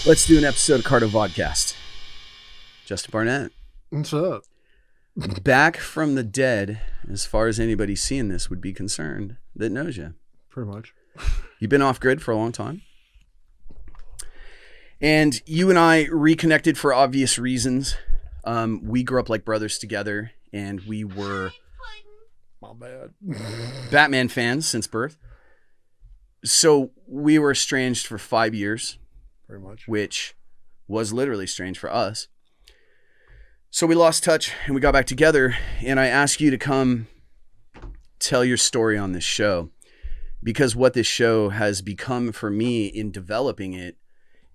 Let's do an episode of Cardo Vodcast. Justin Barnett. What's up? Back from the dead, as far as anybody seeing this would be concerned that knows you. Pretty much. You've been off grid for a long time. And you and I reconnected for obvious reasons. We grew up like brothers together, and we were My bad. Batman fans since birth. So we were estranged for 5 years. Pretty much. Which was literally strange for us. So we lost touch and we got back together, and I asked you to come tell your story on this show, because what this show has become for me in developing it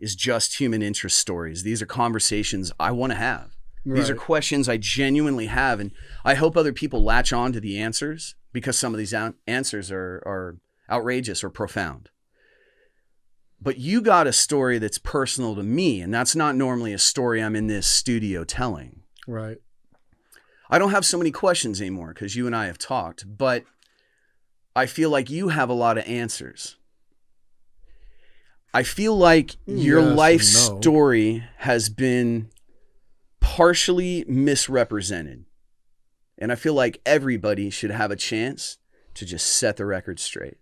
is just human interest stories. These are conversations I want to have. Right. These are questions I genuinely have, and I hope other people latch on to the answers, because some of these answers are outrageous or profound. But you got a story that's personal to me, and that's not normally a story I'm in this studio telling. Right. I don't have so many questions anymore because you and I have talked, but I feel like you have a lot of answers. I feel like your life story has been partially misrepresented, and I feel like everybody should have a chance to just set the record straight.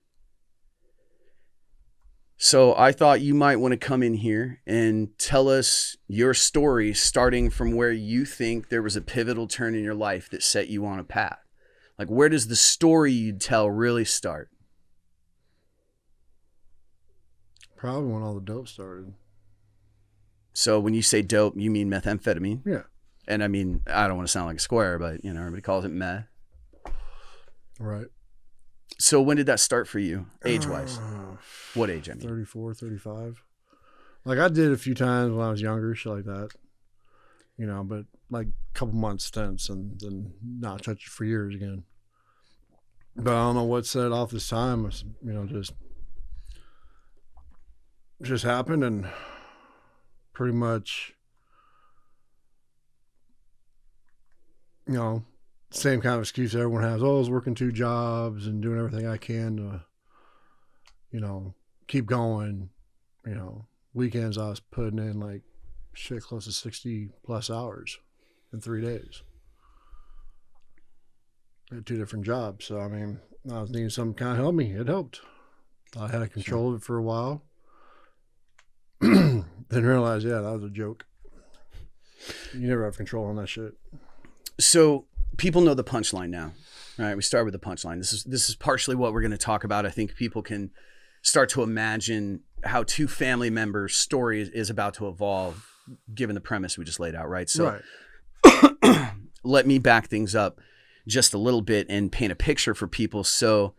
So I thought you might want to come in here and tell us your story, starting from where you think there was a pivotal turn in your life that set you on a path. Like, where does the story you'd tell really start? Probably when all the dope started. So when you say dope, you mean methamphetamine? Yeah. And I mean, I don't want to sound like a square, but you know, everybody calls it meth. Right. So when did that start for you, age-wise? What age, I mean? 34, 35. Like, I did a few times when I was younger, shit like that. You know, but like a couple months stints and then not touch it for years again. But I don't know what set it off this time. It's, you know, just happened, and pretty much, you know, same kind of excuse everyone has. Oh, I was working 2 jobs and doing everything I can to, you know, keep going. You know, weekends I was putting in like shit close to 60 plus hours in 3 days. I had 2 different jobs. So, I mean, I was needing something to kind of help me. It helped. I had control of it for a while. Then realized, yeah, that was a joke. You never have control on that shit. So people know the punchline now, right? We start with the punchline. This is partially what we're going to talk about. I think people can start to imagine how 2 family members' story is about to evolve, given the premise we just laid out, right? So Right. Let me back things up just a little bit and paint a picture for people. So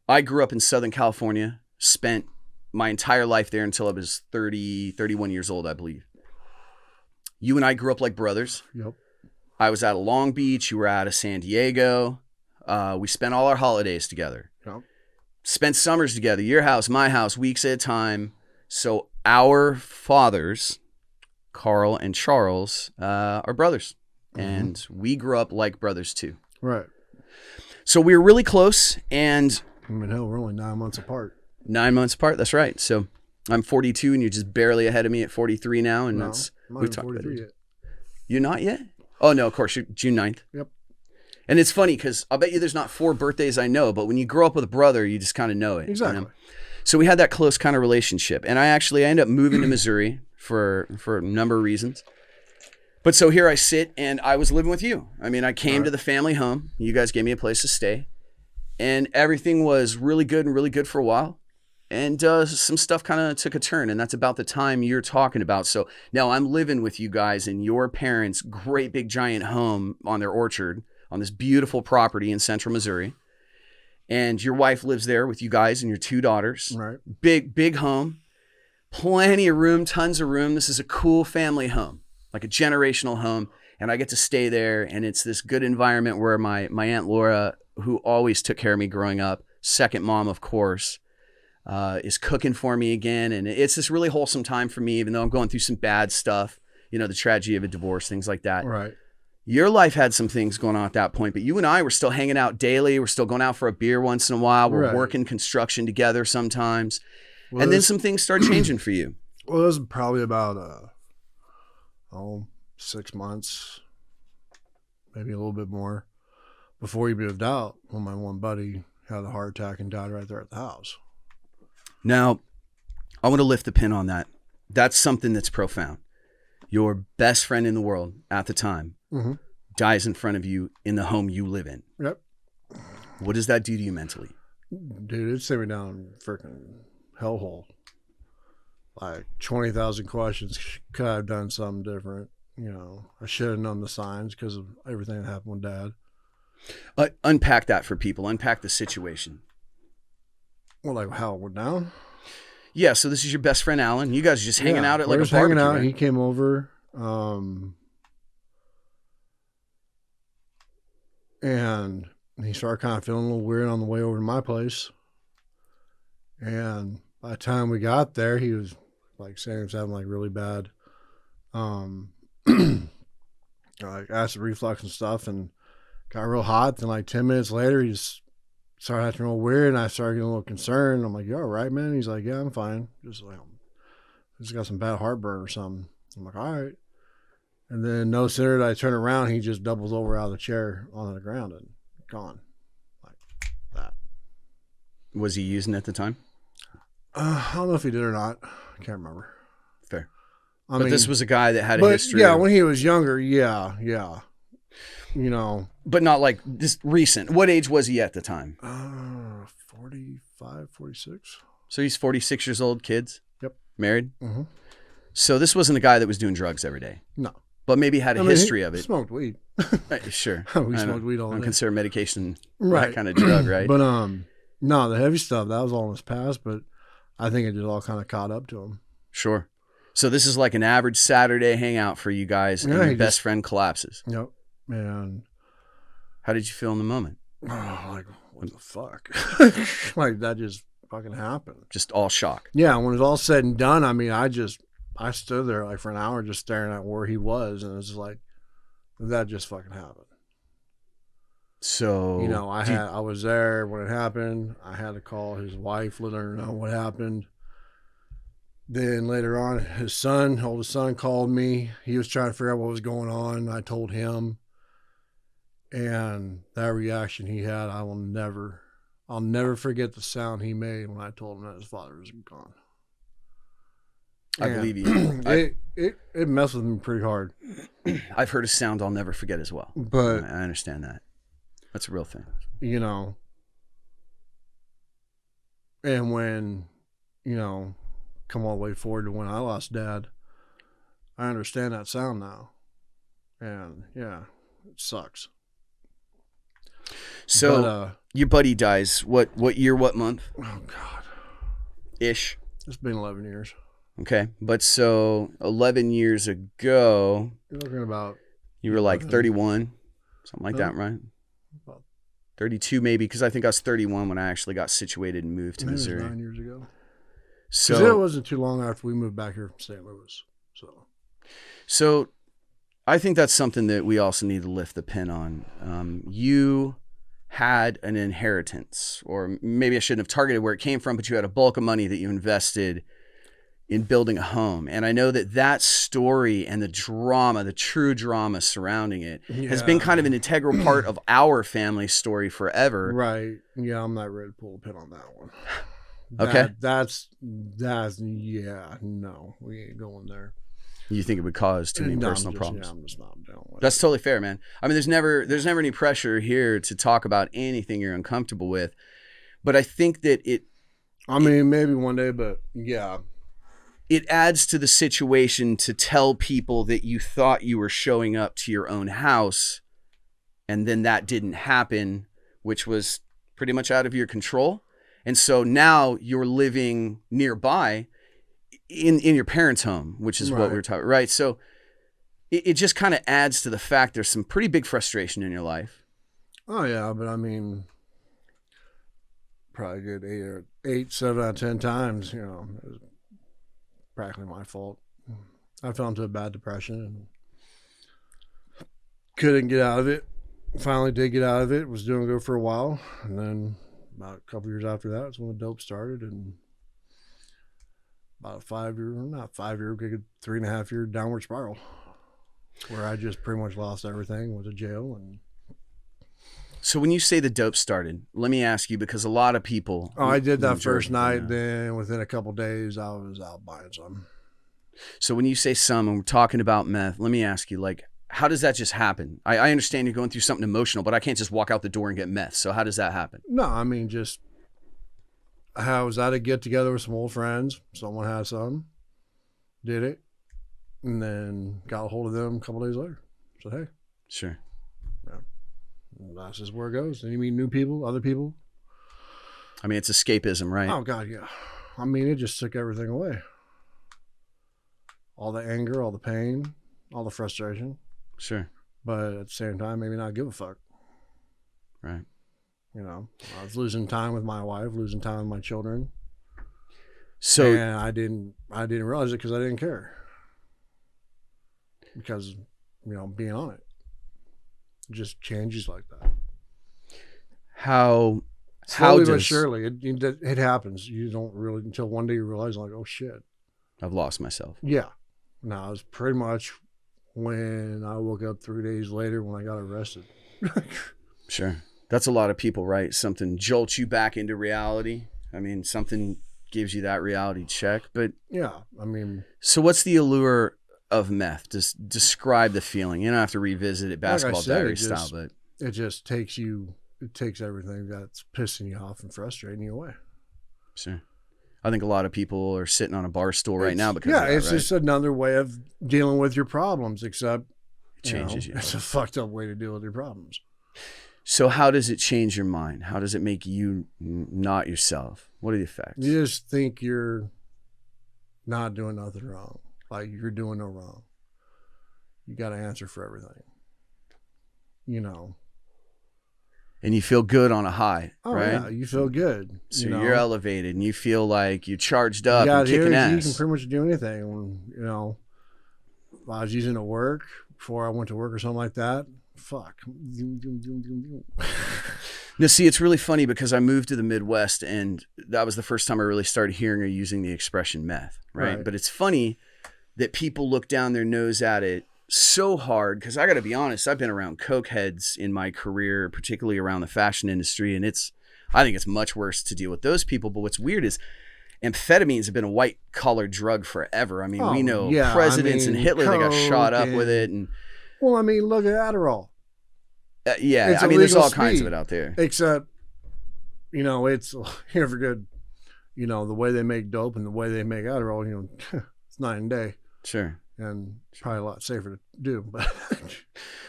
I grew up in Southern California, spent my entire life there until I was 31 years old, I believe. You and I grew up like brothers. Yep. I was out of Long Beach. You were out of San Diego. We spent all our holidays together. Yep. Spent summers together. Your house, my house, weeks at a time. So our fathers, Carl and Charles, are brothers. Mm-hmm. And we grew up like brothers too. Right. So we were really close. And I mean, hell, we're only 9 months apart. 9 months apart. That's right. So I'm 42 and you're just barely ahead of me at 43 now. And No, that's, I'm not we've even talked about 43 it. yet. You're not yet? Oh, no, of course. You're June 9th. Yep. And it's funny because I'll bet you there's not 4 birthdays I know, but when you grow up with a brother, you just kind of know it. Exactly. You know? So we had that close kind of relationship. And I ended up moving to Missouri for a number of reasons. But so here I sit, and I was living with you. I mean, I came to the family home. You guys gave me a place to stay. And everything was really good for a while. And some stuff kind of took a turn, and that's about the time you're talking about. So now I'm living with you guys in your parents' great big giant home on their orchard on this beautiful property in central Missouri. And your wife lives there with you guys and your 2 daughters. Right. Big home, plenty of room, tons of room. This is a cool family home, like a generational home. And I get to stay there, and it's this good environment where my Aunt Laura, who always took care of me growing up, second mom, of course, is cooking for me again. And it's this really wholesome time for me, even though I'm going through some bad stuff, you know, the tragedy of a divorce, things like that. Right. Your life had some things going on at that point, but you and I were still hanging out daily. We're still going out for a beer once in a while. We're working construction together sometimes. Well, and then some things start changing for you. Well, it was probably about 6 months, maybe a little bit more, before he moved out. When my one buddy had a heart attack and died right there at the house. Now, I want to lift the pin on that. That's something that's profound. Your best friend in the world at the time dies in front of you in the home you live in. Yep. What does that do to you mentally? Dude, it sent me down a freaking hellhole. Like 20,000 questions. Could I have done something different? You know, I should have known the signs because of everything that happened with Dad. Unpack that for people. Unpack the situation. Well, like how it went down? Yeah, so this is your best friend, Alan. You guys are just hanging out at like a barbecue, hanging out. right? He came over. And he started kind of feeling a little weird on the way over to my place. And by the time we got there, he was like saying he was having like really bad like acid reflux and stuff, and got real hot. Then like 10 minutes later, he just started acting real weird, and I started getting a little concerned. I'm like, "You all right, man?" He's like, "Yeah, I'm fine. Just like, I just got some bad heartburn or something." I'm like, "All right." And then no sooner did I turn around, he just doubles over out of the chair on the ground and gone. Like that. Was he using at the time? I don't know if he did or not. I can't remember. Fair. I But mean, this was a guy that had a history. Yeah, of, when he was younger, yeah. You know. But not like this recent. What age was he at the time? 45, 46. So he's 46 years old, kids? Yep. Married? Mm-hmm. So this wasn't a guy that was doing drugs every day? No. But maybe had a history of it. Smoked weed. Sure. We smoked weed all I day. consider medication Right. that kind of drug, right? But no, the heavy stuff, that was all in his past, but I think it just all kind of caught up to him. Sure. So this is like an average Saturday hangout for you guys, and your best friend collapses. Yep. And how did you feel in the moment? Like, what the fuck? Like, that just fucking happened. Just all shock. Yeah, when it was all said and done, I mean, I stood there like for an hour just staring at where he was, and it was just like, that just fucking happened. So, you know, I was there when it happened. I had to call his wife, let her know what happened. Then later on, his oldest son called me. He was trying to figure out what was going on. I told him, and that reaction he had, I'll never forget the sound he made when I told him that his father was gone. I believe you. It messed with me pretty hard. I've heard a sound I'll never forget as well. But I understand that. That's a real thing. You know, and when, you know, come all the way forward to when I lost Dad, I understand that sound now. And yeah, it sucks. So your buddy dies. What year, what month? Oh God. Ish. It's been 11 years. Okay. But so 11 years ago, you're looking about, you were like 31, something like that, right? 32 maybe, because I think I was 31 when I actually got situated and moved to Missouri. It was 9 years ago. So it wasn't too long after we moved back here from St. Louis. So I think that's something that we also need to lift the pin on. You had an inheritance, or maybe I shouldn't have targeted where it came from, but you had a bulk of money that you invested in building a home. And I know that story and the drama, the true drama surrounding it has been kind of an integral part of our family story forever. Right. Yeah, I'm not ready to pull a pin on that one. Okay. That's yeah, no, we ain't going there. You think it would cause too many personal problems? Yeah, I'm just not doing it. That's totally fair, man. I mean, there's never any pressure here to talk about anything you're uncomfortable with. But I think that maybe one day, but yeah. It adds to the situation to tell people that you thought you were showing up to your own house, and then that didn't happen, which was pretty much out of your control. And so now you're living nearby in your parents' home, which is what we were talking, right? So it just kind of adds to the fact there's some pretty big frustration in your life. Oh yeah, but I mean, probably good 7 out of 10 times, you know, it was practically my fault. I fell into a bad depression and couldn't get out of it. Finally did get out of it. Was doing good for a while, and then about a couple years after that is when the dope started, and about a 3.5 year downward spiral where I just pretty much lost everything, went to jail. And so when you say the dope started, let me ask you, because a lot of people. I did that first night. Then within a couple of days, I was out buying some. So when you say some, and we're talking about meth, let me ask you, like, how does that just happen? I understand you're going through something emotional, but I can't just walk out the door and get meth. So how does that happen? No, I mean, just I was at a get together with some old friends. Someone had some, did it, and then got a hold of them a couple days later. Said, hey. Sure. Yeah. That's just where it goes. And you meet new people, other people. I mean, it's escapism, right? Oh, God, yeah. I mean, it just took everything away. All the anger, all the pain, all the frustration. Sure. But at the same time, maybe not give a fuck. Right. You know, I was losing time with my wife, losing time with my children. So, and I didn't realize it because I didn't care. Because, you know, being on it just changes like that. Slowly but surely, it happens. You don't really, until one day you realize, like, oh shit, I've lost myself. Yeah. No, it was pretty much when I woke up 3 days later when I got arrested. Sure. That's a lot of people, right? Something jolts you back into reality. I mean, something gives you that reality check. But yeah, I mean. So what's the allure of meth? Just describe the feeling. You don't have to revisit it basketball diary style, but it just takes everything that's pissing you off and frustrating you away. Sure. I think a lot of people are sitting on a bar stool right now because of that, it's just another way of dealing with your problems, except it changes you. It's a fucked up way to deal with your problems. So how does it change your mind? How does it make you not yourself? What are the effects? You just think you're not doing nothing wrong. Like you're doing no wrong. You got to answer for everything. You know. And you feel good on a high, right? Yeah, you feel good. So you're elevated and you feel like you're charged up and kicking ass. You can pretty much do anything. You know, if I was using it at work before I went to work or something like that, fuck. Now, see, it's really funny because I moved to the Midwest and that was the first time I really started hearing or using the expression meth, right? But it's funny that people look down their nose at it so hard, because I got to be honest, I've been around coke heads in my career, particularly around the fashion industry, and I think it's much worse to deal with those people. But what's weird is amphetamines have been a white collar drug forever. I mean, we know presidents and Hitler, they got shot up with it. And well, I mean, look at Adderall. Yeah, I mean, there's all kinds of it out there. Except, you know, it's here for good. You know, the way they make dope and the way they make Adderall, you know, it's night and day. Sure. And probably a lot safer to do. But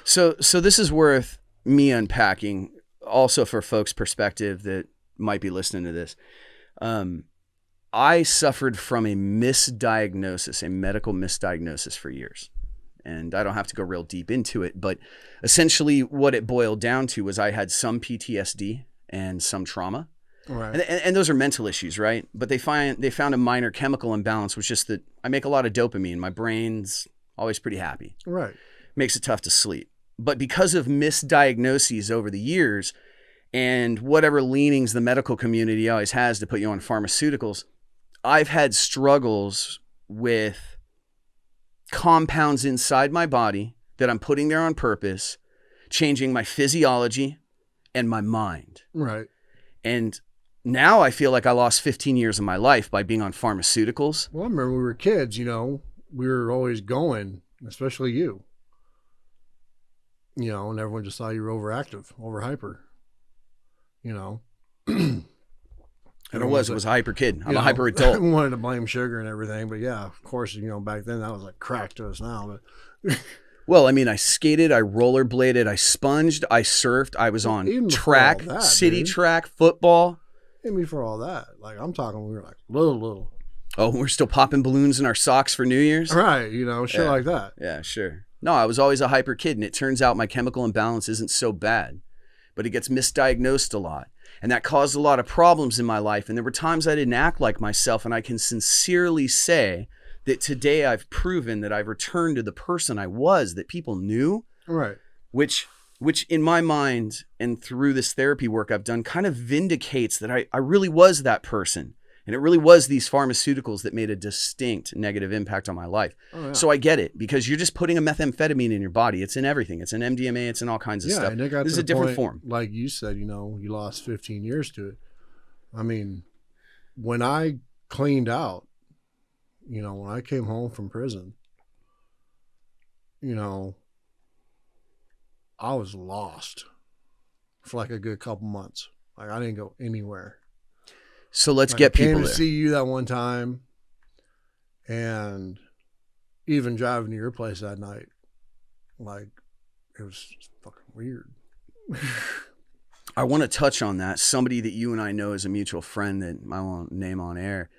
so this is worth me unpacking also for folks' perspective that might be listening to this. I suffered from a misdiagnosis, a medical misdiagnosis for years. And I don't have to go real deep into it, but essentially what it boiled down to was I had some PTSD and some trauma. Right. And those are mental issues, right? But they found a minor chemical imbalance, which is just that I make a lot of dopamine. My brain's always pretty happy. Right. Makes it tough to sleep. But because of misdiagnoses over the years and whatever leanings the medical community always has to put you on pharmaceuticals, I've had struggles with compounds inside my body that I'm putting there on purpose, changing my physiology and my mind. Right. And now I feel like I lost 15 years of my life by being on pharmaceuticals. Well, I remember when we were kids, you know, we were always going, especially you. You know, and everyone just thought you were overactive, overhyper. You know. And I was a hyper kid. I'm a hyper adult. I wanted to blame sugar and everything, but yeah, of course, you know, back then that was like crack to us now. But well, I mean, I skated, I rollerbladed, I sponged, I surfed, I was on track, city track, football. Even for all that, like I'm talking, we were like little. Oh, we're still popping balloons in our socks for New Year's? Right, you know, shit like that. Yeah, sure. No, I was always a hyper kid, and it turns out my chemical imbalance isn't so bad, but it gets misdiagnosed a lot. And that caused a lot of problems in my life. And there were times I didn't act like myself. And I can sincerely say that today I've proven that I've returned to the person I was that people knew. Right. Which in my mind and through this therapy work I've done kind of vindicates that I really was that person. And it really was these pharmaceuticals that made a distinct negative impact on my life. Oh, yeah. So I get it, because you're just putting a methamphetamine in your body. It's in everything. It's in MDMA. It's in all kinds of stuff. And it got This to is a the different point, form. like you said, you know, you lost 15 years to it. I mean, when I cleaned out, you know, when I came home from prison, you know, I was lost for like a good couple months. Like I didn't go anywhere. So let's Like, get I came people to there. see you that one time, and even driving to your place that night, like it was fucking weird. I want to touch on that. Somebody that you and I know is a mutual friend that I won't name on air.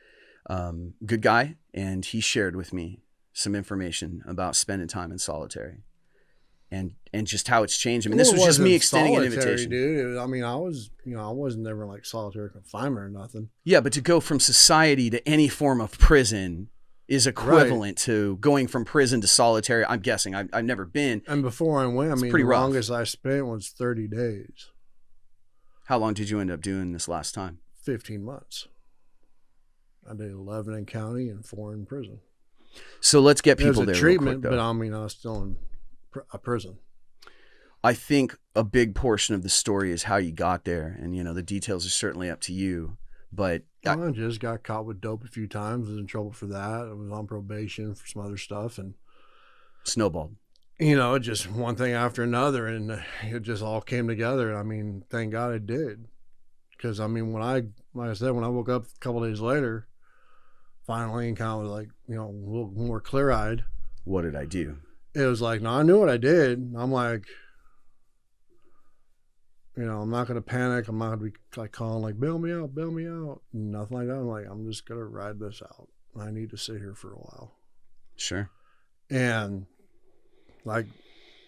Good guy, and he shared with me some information about spending time in solitary, and just how it's changed. I mean, this was just me extending an invitation, dude. I mean, I wasn't ever like solitary confinement or nothing. Yeah, but to go from society to any form of prison is equivalent to going from prison to solitary. I'm guessing. I've never been. And before I went, I mean, the longest I spent was 30 days. How long did you end up doing this last time? 15 months. I did 11 in county and 4 in prison. So let's get people there. There's a treatment, but I mean, I was still in a prison. I think a big portion of the story is how you got there, and you know the details are certainly up to you. But I just got caught with dope a few times. Was in trouble for that. I was on probation for some other stuff, and snowballed. You know, just one thing after another, and it just all came together. I mean, thank God it did, because I mean, like I said, when I woke up a couple of days later, finally, and kind of like, you know, a little more clear-eyed. What did I do? It was like, no, I knew what I did. I'm like, you know, I'm not going to panic. I'm not going to be like calling like, bail me out, nothing like that. I'm like, I'm just going to ride this out. I need to sit here for a while. Sure. And like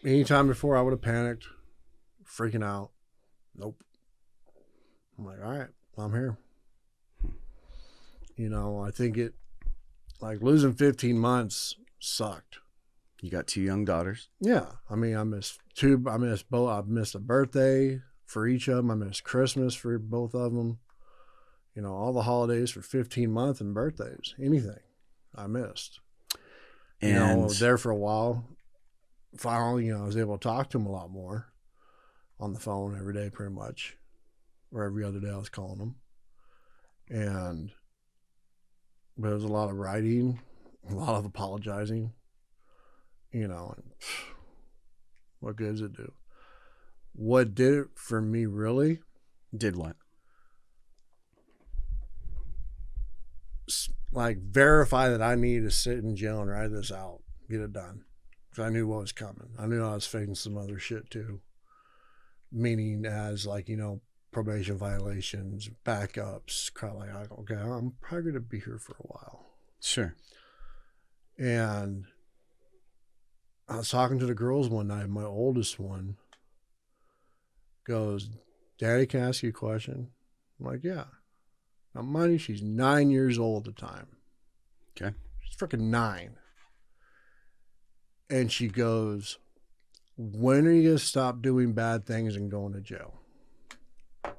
anytime before I would have panicked, freaking out. Nope. I'm like, all right, I'm here. You know, I think it, like losing 15 months sucked. You got 2 young daughters. Yeah. I mean, I missed both. I missed a birthday for each of them. I missed Christmas for both of them. You know, all the holidays for 15 months and birthdays, anything I missed. And you know, I was there for a while. Finally, you know, I was able to talk to them a lot more on the phone every day, pretty much, or every other day I was calling them. But it was a lot of writing, a lot of apologizing, you know, and what good does it do? What did it for me really? Did what? Like verify that I needed to sit in jail and ride this out, get it done. Because I knew what was coming. I knew I was facing some other shit too. Meaning as like, you know, probation violations, backups, crap like that. Okay, I'm probably going to be here for a while. Sure. And I was talking to the girls one night. My oldest one goes, Daddy, can I ask you a question? I'm like, yeah. Now, mind you, she's 9 years old at the time. Okay. She's freaking 9. And she goes, when are you going to stop doing bad things and going to jail? How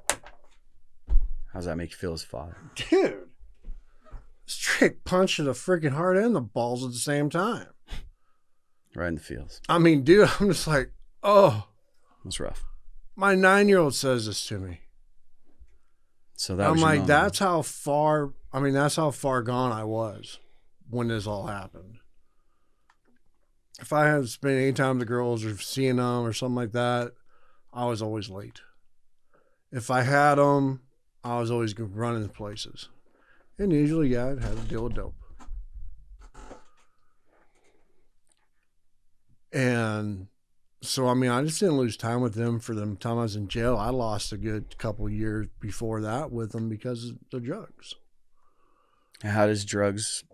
does that make you feel as a father? Dude. Straight punch to the freaking heart and the balls at the same time. Right in the feels. I mean, dude, I'm just like, oh. That's rough. My 9-year-old says this to me. So that I'm was like, that's how far gone I was when this all happened. If I had to spend any time with the girls or seeing them or something like that, I was always late. If I had them, I was always running places. And usually, yeah, I'd have to deal with dope. And so, I mean, I just didn't lose time with them for the time I was in jail. I lost a good couple of years before that with them because of the drugs. How does drugs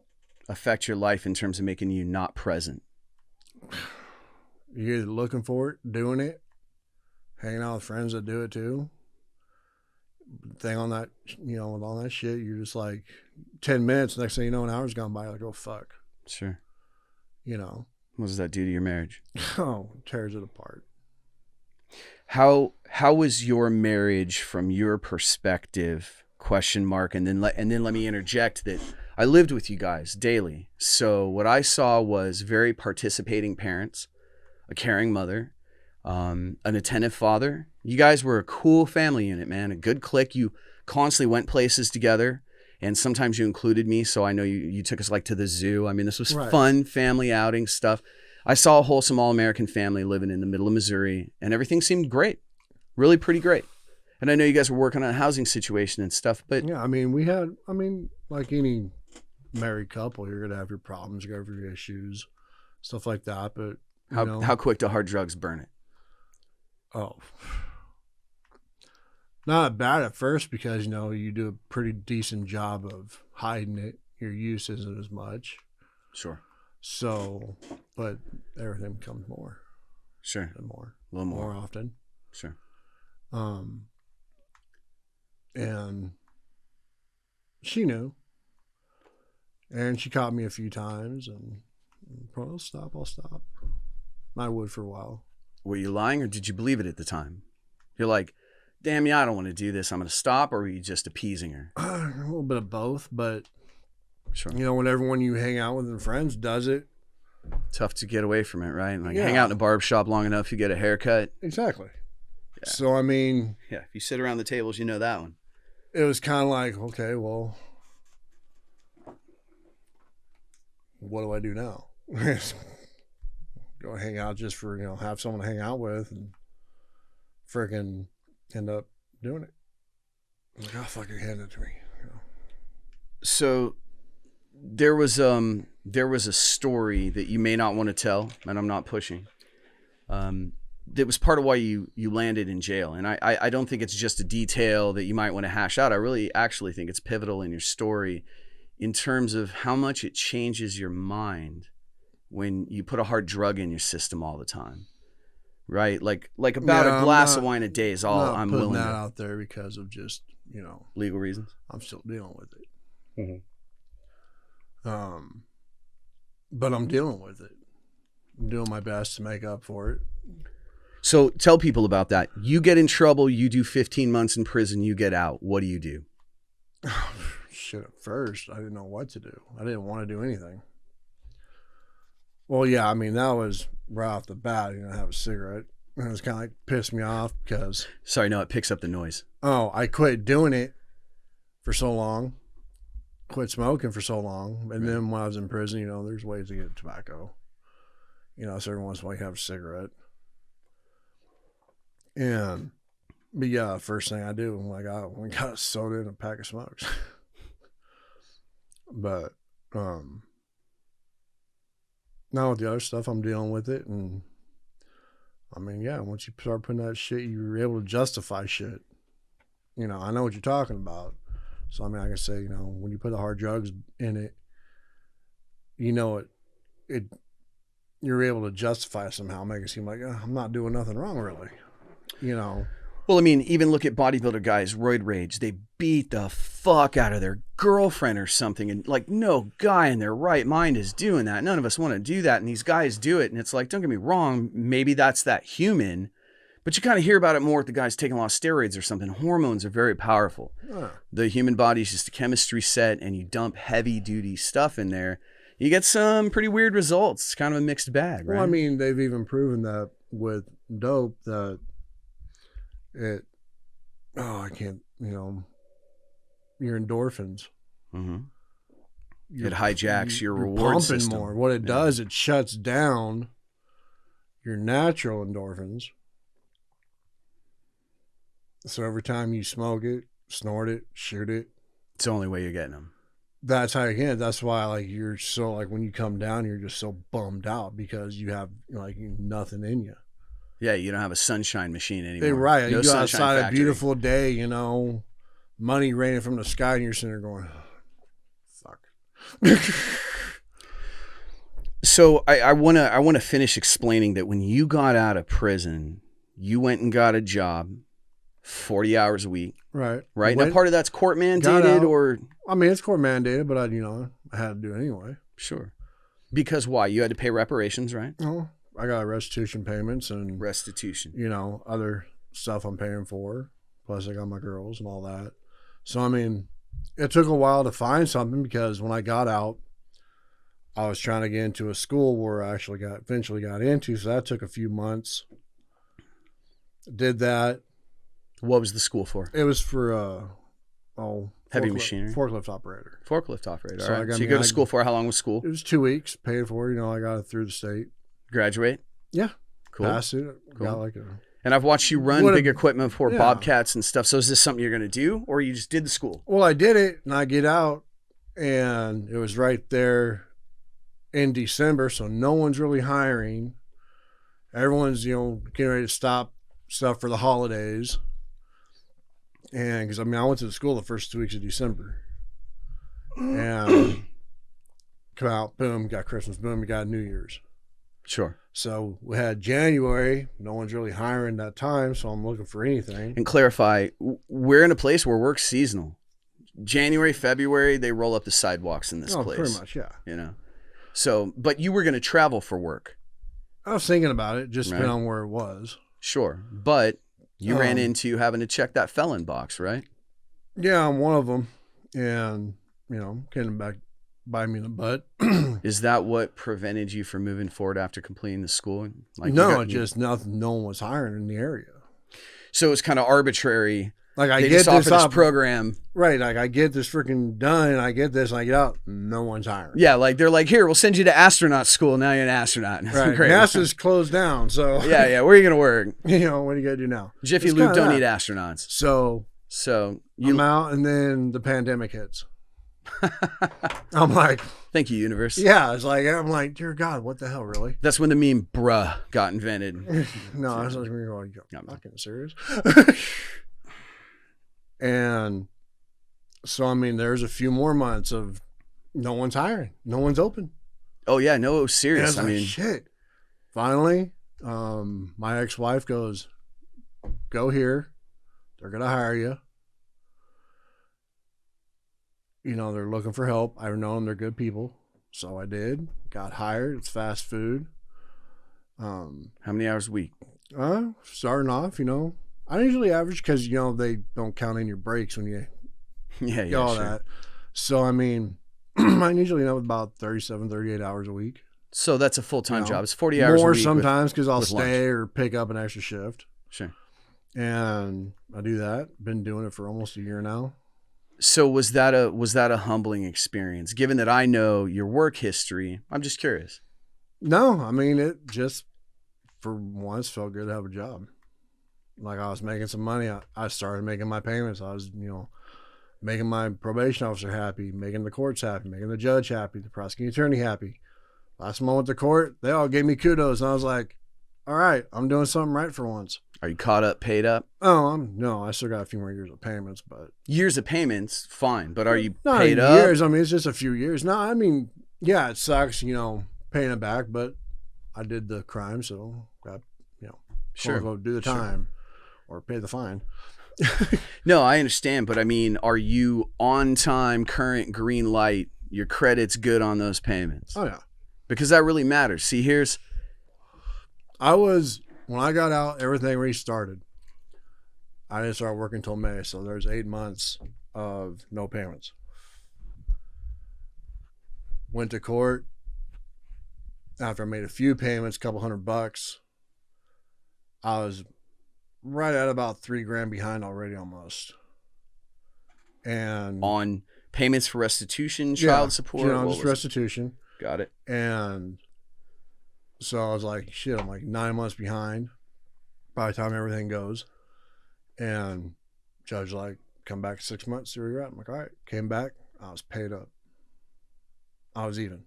affect your life in terms of making you not present? You're either looking for it, doing it, hanging out with friends that do it too. Thing on that, you know, with all that shit, you're just like 10 minutes. Next thing you know, an hour's gone by. Like, oh, fuck. Sure. You know. What does that do to your marriage? Oh, it tears it apart. How was your marriage from your perspective question mark. And then let me interject that I lived with you guys daily. So what I saw was very participating parents, a caring mother, an attentive father. You guys were a cool family unit, man, a good clique. You constantly went places together, and sometimes you included me. So I know you took us like to the zoo. I mean, this was fun family outing stuff. I saw a wholesome all-American family living in the middle of Missouri, and everything seemed great, really pretty great. And I know you guys were working on a housing situation and stuff, but yeah, I mean, like any married couple, you're gonna have your problems, you're gonna have your issues, stuff like that. But how quick do hard drugs burn it? Oh, not bad at first because you do a pretty decent job of hiding it. Your use isn't as much. Sure. So, but everything becomes more. Sure. And more. A little more often. Sure. And she knew. And she caught me a few times and I'll stop. I would for a while. Were you lying or did you believe it at the time? You're like, damn, yeah, I don't want to do this. I'm going to stop. Or were you just appeasing her? A little bit of both, but sure. When everyone you hang out with and friends does it. Tough to get away from it, right? Like hang out in a barber shop long enough, you get a haircut. Exactly. Yeah. So, I mean. Yeah, if you sit around the tables, you know that one. It was kind of like, okay, well, what do I do now? Go hang out just for, have someone to hang out with and freaking end up doing it. I'm like, oh, fucking hand it to me. So there was a story that you may not want to tell, and I'm not pushing. That was part of why you landed in jail. And I don't think it's just a detail that you might want to hash out. I really actually think it's pivotal in your story in terms of how much it changes your mind when you put a hard drug in your system all the time, right? Like about a glass of wine a day is all I'm willing to. I'm putting that out there because of just, legal reasons. I'm still dealing with it. Mm-hmm. But I'm dealing with it. I'm doing my best to make up for it. So tell people about that. You get in trouble, you do 15 months in prison, you get out. What do you do? Shit, at first, I didn't know what to do. I didn't want to do anything. Well, yeah, I mean, that was right off the bat, have a cigarette. And it was kind of like pissed me off because... Sorry, no, it picks up the noise. Oh, I quit doing it for so long. Quit smoking for so long. And then when I was in prison, there's ways to get tobacco. So every once in a while you have a cigarette. But yeah, first thing I do, I got a soda and a pack of smokes. But now with the other stuff, I'm dealing with it. And I mean, yeah, once you start putting that shit, you're able to justify shit. I know what you're talking about. So, I mean, I can say, when you put the hard drugs in it, you're able to justify it somehow, make it seem like I'm not doing nothing wrong, really. Well, I mean, even look at bodybuilder guys, roid rage. They beat the fuck out of their girlfriend or something. And no guy in their right mind is doing that. None of us want to do that. And these guys do it. And it's like, don't get me wrong. Maybe that's that human. But you kind of hear about it more with the guys taking a lot of steroids or something. Hormones are very powerful. The human body is just a chemistry set, and you dump heavy duty stuff in there. You get some pretty weird results. It's kind of a mixed bag, right? Well, I mean, they've even proven that with dope that I can't, your endorphins. Mm-hmm. It hijacks your reward system. More. What it does, it shuts down your natural endorphins. So every time you smoke it, snort it, shoot it. It's the only way you're getting them. That's how you get it. That's why you're so when you come down, you're just so bummed out because you have nothing in you. Yeah, you don't have a sunshine machine anymore. They're right. No you go outside factory. A beautiful day, money raining from the sky, and you're sitting there going, fuck. So I wanna finish explaining that when you got out of prison, you went and got a job, 40 hours a week. Right. Now part of that's court mandated or I mean, it's court mandated, but I had to do it anyway. Sure. Because why? You had to pay reparations, right? Oh, I got restitution payments and restitution. Other stuff I'm paying for. Plus I got my girls and all that. So, I mean, it took a while to find something because when I got out, I was trying to get into a school where I actually eventually got into. So that took a few months. Did that. What was the school for? It was for, Heavy machinery. Forklift operator. Forklift operator. So All right. I So you go to school for how long was school? It was 2 weeks, paid for. I got it through the state. Graduate? Yeah. Cool. Passed it. Cool. Got like And I've watched you run big equipment for yeah. Bobcats and stuff. So is this something you're going to do, or you just did the school? Well, I did it, and I get out, and it was right there in December, so no one's really hiring. Everyone's, getting ready to stop stuff for the holidays. And because, I went to the school the first 2 weeks of December. And come out, boom, got Christmas, boom, we got New Year's. Sure. So we had January. No one's really hiring that time, so I'm looking for anything. And clarify, we're in a place where work's seasonal. January, February, they roll up the sidewalks in this place. Pretty much, yeah. So, but you were going to travel for work. I was thinking about it, just depending on where it was. Sure. But you ran into having to check that felon box, right? Yeah, I'm one of them. And, came back by me in the butt. Is that what prevented you from moving forward after completing the school? Just nothing. No one was hiring in the area. So it's kind of arbitrary. Like they get this program. Right. Like I get this freaking done and I get this and I get out. No one's hiring. Yeah. Like they're like, here, we'll send you to astronaut school. Now you're an astronaut. Right. NASA's closed down. So yeah. Where are you going to work? What do you got to do now? Jiffy Lube don't need astronauts. So I'm out and then the pandemic hits. I'm like, thank you, universe. Yeah. I'm like, dear God, what the hell, really? That's when the meme bruh got invented. No, I was like, you're fucking serious. And so, there's a few more months of no one's hiring. No one's open. Oh, yeah. No, it was serious. Shit. Finally, my ex-wife goes, go here. They're going to hire you. They're looking for help. I've known they're good people. So I did. Got hired. It's fast food. How many hours a week? Starting off, I usually average because, they don't count in your breaks when you get all that. So, I usually know about 37, 38 hours a week. So that's a full-time job. It's 40 hours a week. More sometimes because I'll stay lunch. Or pick up an extra shift. Sure. And I do that. Been doing it for almost a year now. So was that a humbling experience? Given that I know your work history, I'm just curious. No, it just, for once, felt good to have a job. Like I was making some money. I started making my payments. I was, making my probation officer happy, making the courts happy, making the judge happy, the prosecuting attorney happy. Last time I went to court, they all gave me kudos. And I was like, all right, I'm doing something right for once. Are you caught up, paid up? Oh, no, I still got a few more years of payments, but. Years of payments, fine. But are you not paid up? Years, it's just a few years. No, yeah, it sucks, paying it back, but I did the crime, so got, sure. Go do the time. Or pay the fine. No, I understand. But are you on time, current, green light? Your credit's good on those payments? Oh, yeah. Because that really matters. See, when I got out, everything restarted. I didn't start working until May. So there's 8 months of no payments. Went to court. After I made a few payments, couple $100, I was right at about $3,000 behind already almost. And on payments for restitution, child support? Just restitution. Got it. And so I was like, shit, I'm like 9 months behind by the time everything goes. And judge come back 6 months, see where you're at. I'm like, all right. Came back. I was paid up. I was even.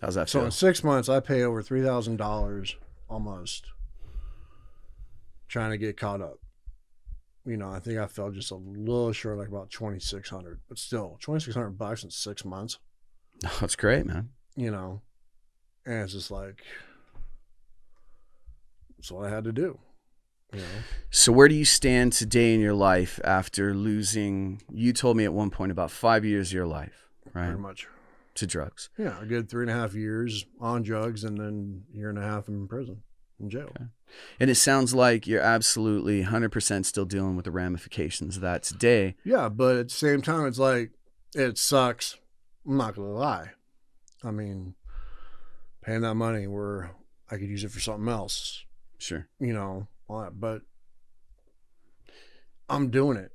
How's that feel? So in 6 months, I pay over $3,000 almost trying to get caught up. I think I fell just a little short, like about $2,600, but still $2,600 in 6 months. Oh, that's great, man. And it's just like, that's what I had to do. So where do you stand today in your life after losing, you told me at one point, about 5 years of your life, right? Pretty much. To drugs. Yeah, a good 3.5 years on drugs and then 1.5 years in prison. in jail. Okay. And it sounds like you're absolutely 100% still dealing with the ramifications of that today. Yeah, but at the same time, it's like, it sucks. I'm not going to lie. I mean, paying that money where I could use it for something else, Sure. you know, all that. But I'm doing it.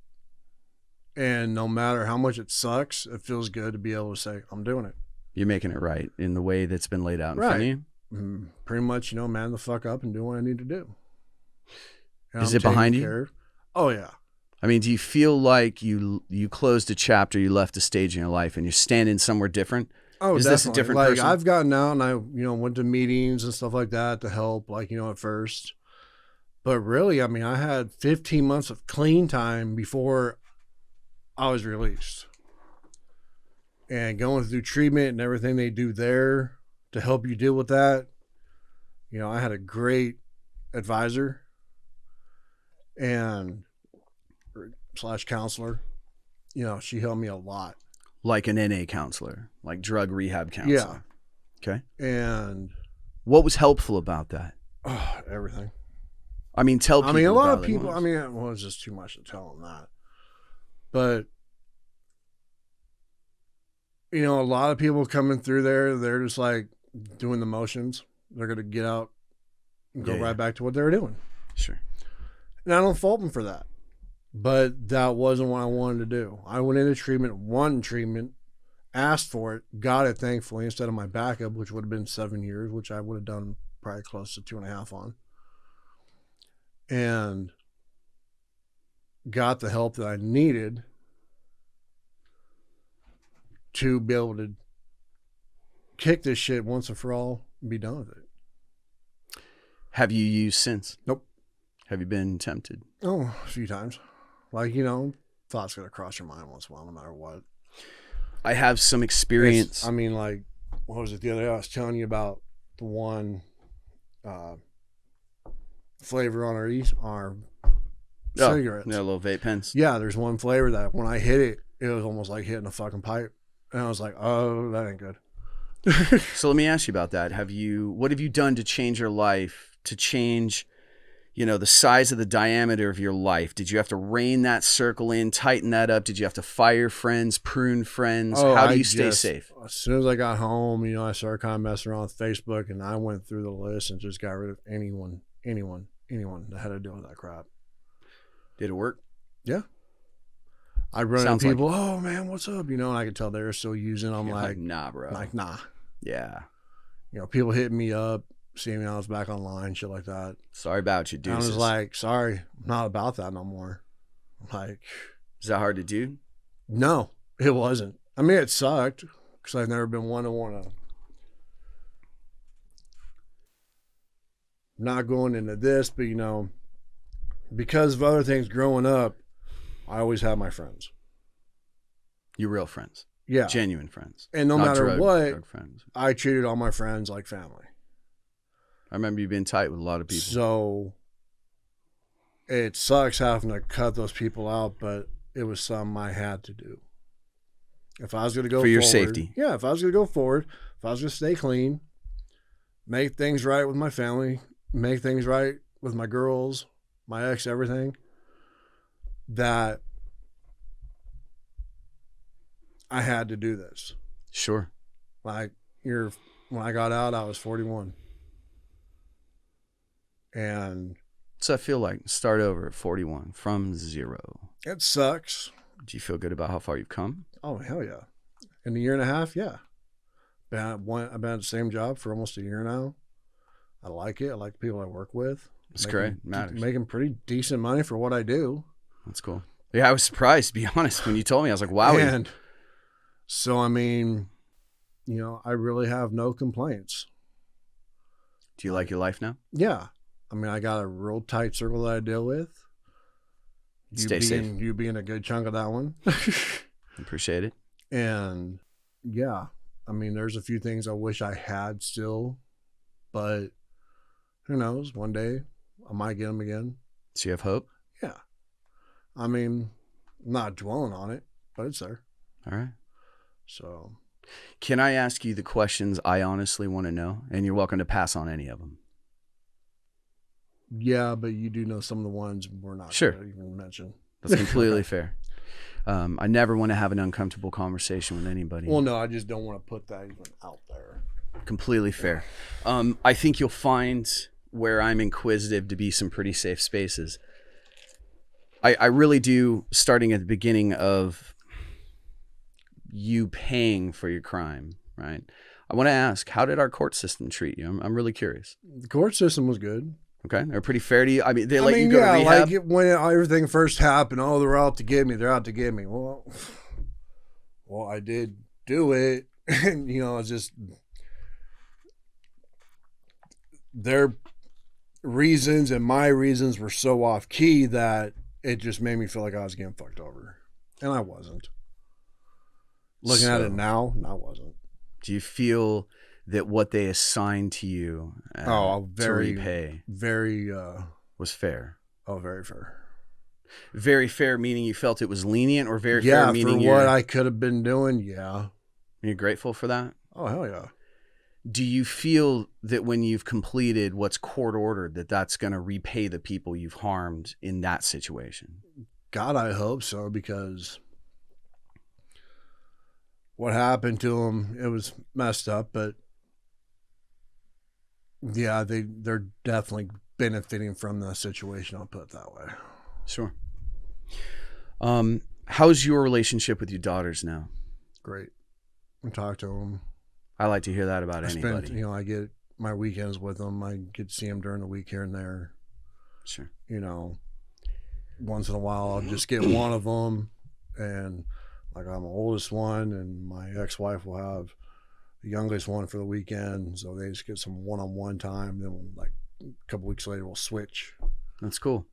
And no matter how much it sucks, it feels good to be able to say, I'm doing it. You're making it right in the way that's been laid out in front of you. Pretty much, man the fuck up and do what I need to do. And Is I'm it behind taking you? care of- Oh, yeah. I mean, do you feel like you closed a chapter, you left a stage in your life, and you're standing somewhere different? Oh, Is definitely. this a different like, person? I've gotten out and I, went to meetings and stuff like that to help, like, at first. But really, I mean, I had 15 months of clean time before I was released. And going through treatment and everything they do there to help you deal with that. I had a great advisor and / counselor. She helped me a lot. Like an NA counselor, like drug rehab counselor. Yeah. Okay. And what was helpful about that? Everything. I mean, tell people. A lot of about it people, once. I mean, it was just too much to tell them that. But, a lot of people coming through there, they're just like doing the motions. They're going to get out and go right back to what they were doing. Sure. And I don't fault them for that. But that wasn't what I wanted to do. I went into treatment, wanted treatment, asked for it, got it thankfully, instead of my backup, which would have been 7 years, which I would have done probably close to 2.5 on. And got the help that I needed to be able to kick this shit once and for all and be done with it. Have you used since? Nope. Have you been tempted? Oh, a few times. Like, thoughts going to cross your mind once in a while, no matter what. I have some experience. Like, what was it the other day? I was telling you about the one flavor on our cigarettes. Yeah, little vape pens. Yeah, there's one flavor that when I hit it, it was almost like hitting a fucking pipe. And I was like, oh, that ain't good. So let me ask you about that. What have you done to change your life, to change, the size of the diameter of your life? Did you have to rein that circle in, tighten that up? Did you have to fire friends, prune friends? How do you stay safe? As soon as I got home, I started kind of messing around with Facebook, and I went through the list and just got rid of anyone that had to deal with that crap. Did it work? Yeah. I run into people, oh man, what's up? And I could tell they're still using. I'm like, nah, bro. Like, nah. Yeah. People hitting me up, seeing me I was back online, shit like that. Sorry about you, dude. I was like, sorry, I'm not about that no more. Like, is that hard to do? No, it wasn't. I mean, it sucked because I've never been one to want to. Not going into this, but because of other things growing up, I always had my friends. Your real friends. Yeah. Genuine friends. And no matter what, drug friends. I treated all my friends like family. I remember you being tight with a lot of people. So it sucks having to cut those people out, but it was something I had to do. If I was going to go forward. For your safety. Yeah, if I was going to go forward, if I was going to stay clean, make things right with my family, make things right with my girls, my ex, everything, that I had to do this. Sure. Like, when I got out, I was 41. And what's that feel like? Start over at 41 from zero. It sucks. Do you feel good about how far you've come? Oh, hell yeah. In a year and a half, yeah. I've been at the same job for almost a year now. I like it. I like the people I work with. That's great. It matters. Making pretty decent money for what I do. That's cool. Yeah, I was surprised, to be honest, when you told me. I was like, wow. And so, I mean, I really have no complaints. Do you like your life now? Yeah. I mean, I got a real tight circle that I deal with. Stay safe. You being a good chunk of that one. Appreciate it. And yeah, I mean, there's a few things I wish I had still, but who knows? One day I might get them again. So you have hope? Yeah. I mean, I'm not dwelling on it, but it's there. All right. So. Can I ask you the questions I honestly want to know? And you're welcome to pass on any of them. Yeah, but you do know some of the ones we're not Sure. going to even mention. That's completely fair. I never want to have an uncomfortable conversation with anybody. Well, no, I just don't want to put that even out there. Completely fair. I think you'll find where I'm inquisitive to be some pretty safe spaces. I really do, starting at the beginning of you paying for your crime, right? I want to ask, how did our court system treat you? I'm really curious. The court system was good. Okay. They're pretty fair to you. I mean, they let you go to rehab? Like when everything first happened, oh, they're out to get me. They're out to get me. Well, I did do it. And, it's just their reasons and my reasons were so off key that it just made me feel like I was getting fucked over. And I wasn't. Looking at it now, I wasn't. Do you feel that what they assigned to you to repay was fair? Oh, very fair. Very fair, meaning you felt it was lenient, or very fair meaning for what I could have been doing? Yeah. You're grateful for that? Oh, hell yeah. Do you feel that when you've completed what's court ordered, that's going to repay the people you've harmed in that situation? God, I hope so, because what happened to them, it was messed up, but yeah, they're definitely benefiting from the situation. I'll put it that way. Sure. How's your relationship with your daughters now? Great. I talk to them. I like to hear that about anybody. I get my weekends with them. I get to see them during the week here and there. Sure. Once in a while, I'll just get one of them, and like I'm the oldest one, and my ex-wife will have the youngest one for the weekend, so they just get some one-on-one time. Then, like a couple weeks later, we'll switch. That's cool.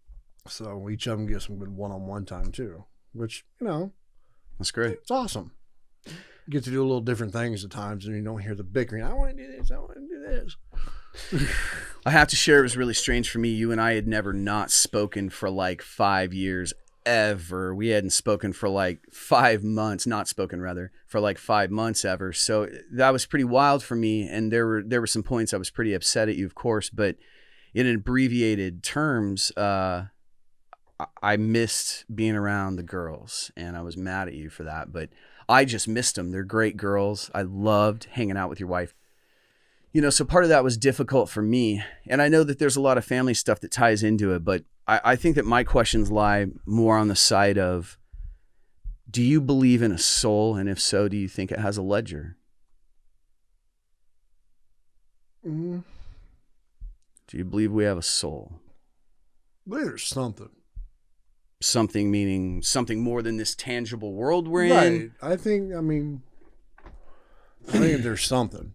So each of them get some good one-on-one time too, which that's great. It's awesome. You get to do a little different things at times, and you don't hear the bickering. I want to do this. I want to do this. I have to share, it was really strange for me. You and I had never not spoken for like 5 years ever. We hadn't spoken for like 5 months, not spoken rather, for like 5 months ever. So that was pretty wild for me. And there were some points I was pretty upset at you, of course, but in abbreviated terms, I missed being around the girls, and I was mad at you for that, but I just missed them. They're great girls. I loved hanging out with your wife. So part of that was difficult for me. And I know that there's a lot of family stuff that ties into it, but I think that my questions lie more on the side of, do you believe in a soul? And if so, do you think it has a ledger? Mm-hmm. Do you believe we have a soul? There's something. Something meaning something more than this tangible world we're right. in? I think there's something.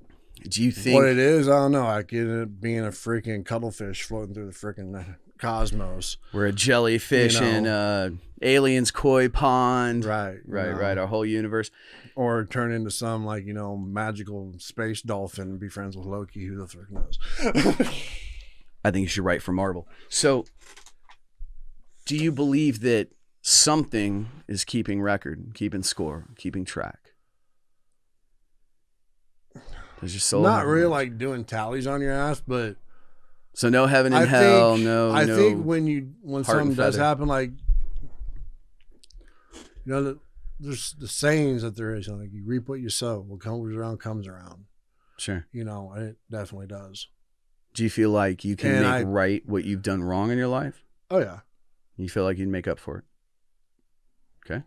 Do you think what it is? I don't know. I get it being a freaking cuttlefish floating through the freaking cosmos. We're a jellyfish in aliens koi pond. Right. Right. Our whole universe. Or turn into some magical space dolphin and be friends with Loki. Who the frick knows? I think you should write for Marvel. So, do you believe that something is keeping record, keeping score, keeping track? Does your soul not really like doing tallies on your ass, but so no heaven and hell, I think when something does happen, like there's the sayings that there is, like you reap what you sow. What comes around comes around. Sure. And it definitely does. Do you feel like you can make right what you've done wrong in your life? Oh yeah. You feel like you'd make up for it? Okay.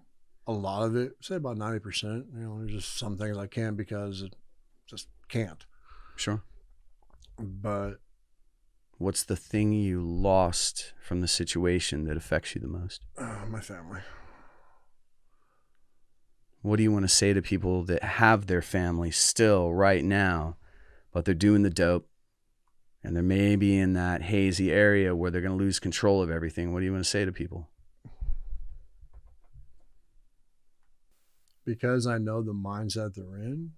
A lot of it, say about 90%. There's just some things I can't because it just can't. Sure. But what's the thing you lost from the situation that affects you the most? My family. What do you want to say to people that have their family still right now, but they're doing the dope and they're maybe in that hazy area where they're going to lose control of everything? What do you want to say to people? Because I know the mindset they're in,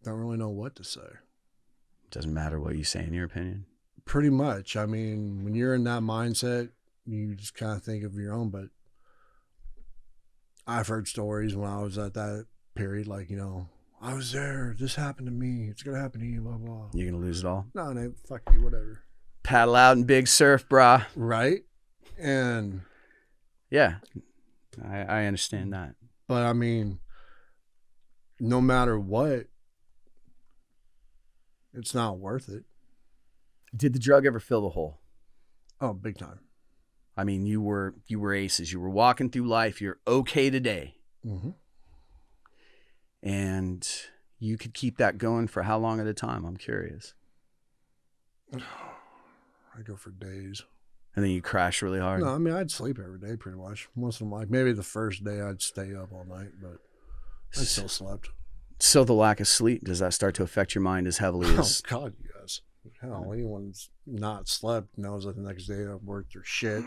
don't really know what to say. Doesn't matter what you say in your opinion? Pretty much. I mean, when you're in that mindset, you just kind of think of your own, but I've heard stories when I was at that period, like, I was there. This happened to me. It's going to happen to you, blah, blah. You're going to lose it all. No, no, fuck you, whatever. Paddle out in big surf, brah. Right? And... Yeah, I understand that. But, I mean, no matter what, it's not worth it. Did the drug ever fill the hole? Oh, big time. I mean, you were aces. You were walking through life. You're okay today. Mm-hmm. And you could keep that going for how long at a time? I'm curious. I go for days. And then you crash really hard? No, I mean, I'd sleep every day pretty much. Once in a while. Maybe the first day I'd stay up all night, but I still slept. So the lack of sleep, does that start to affect your mind as heavily as... Oh, God, yes. Hell, anyone's not slept knows that the next day they've worked their shit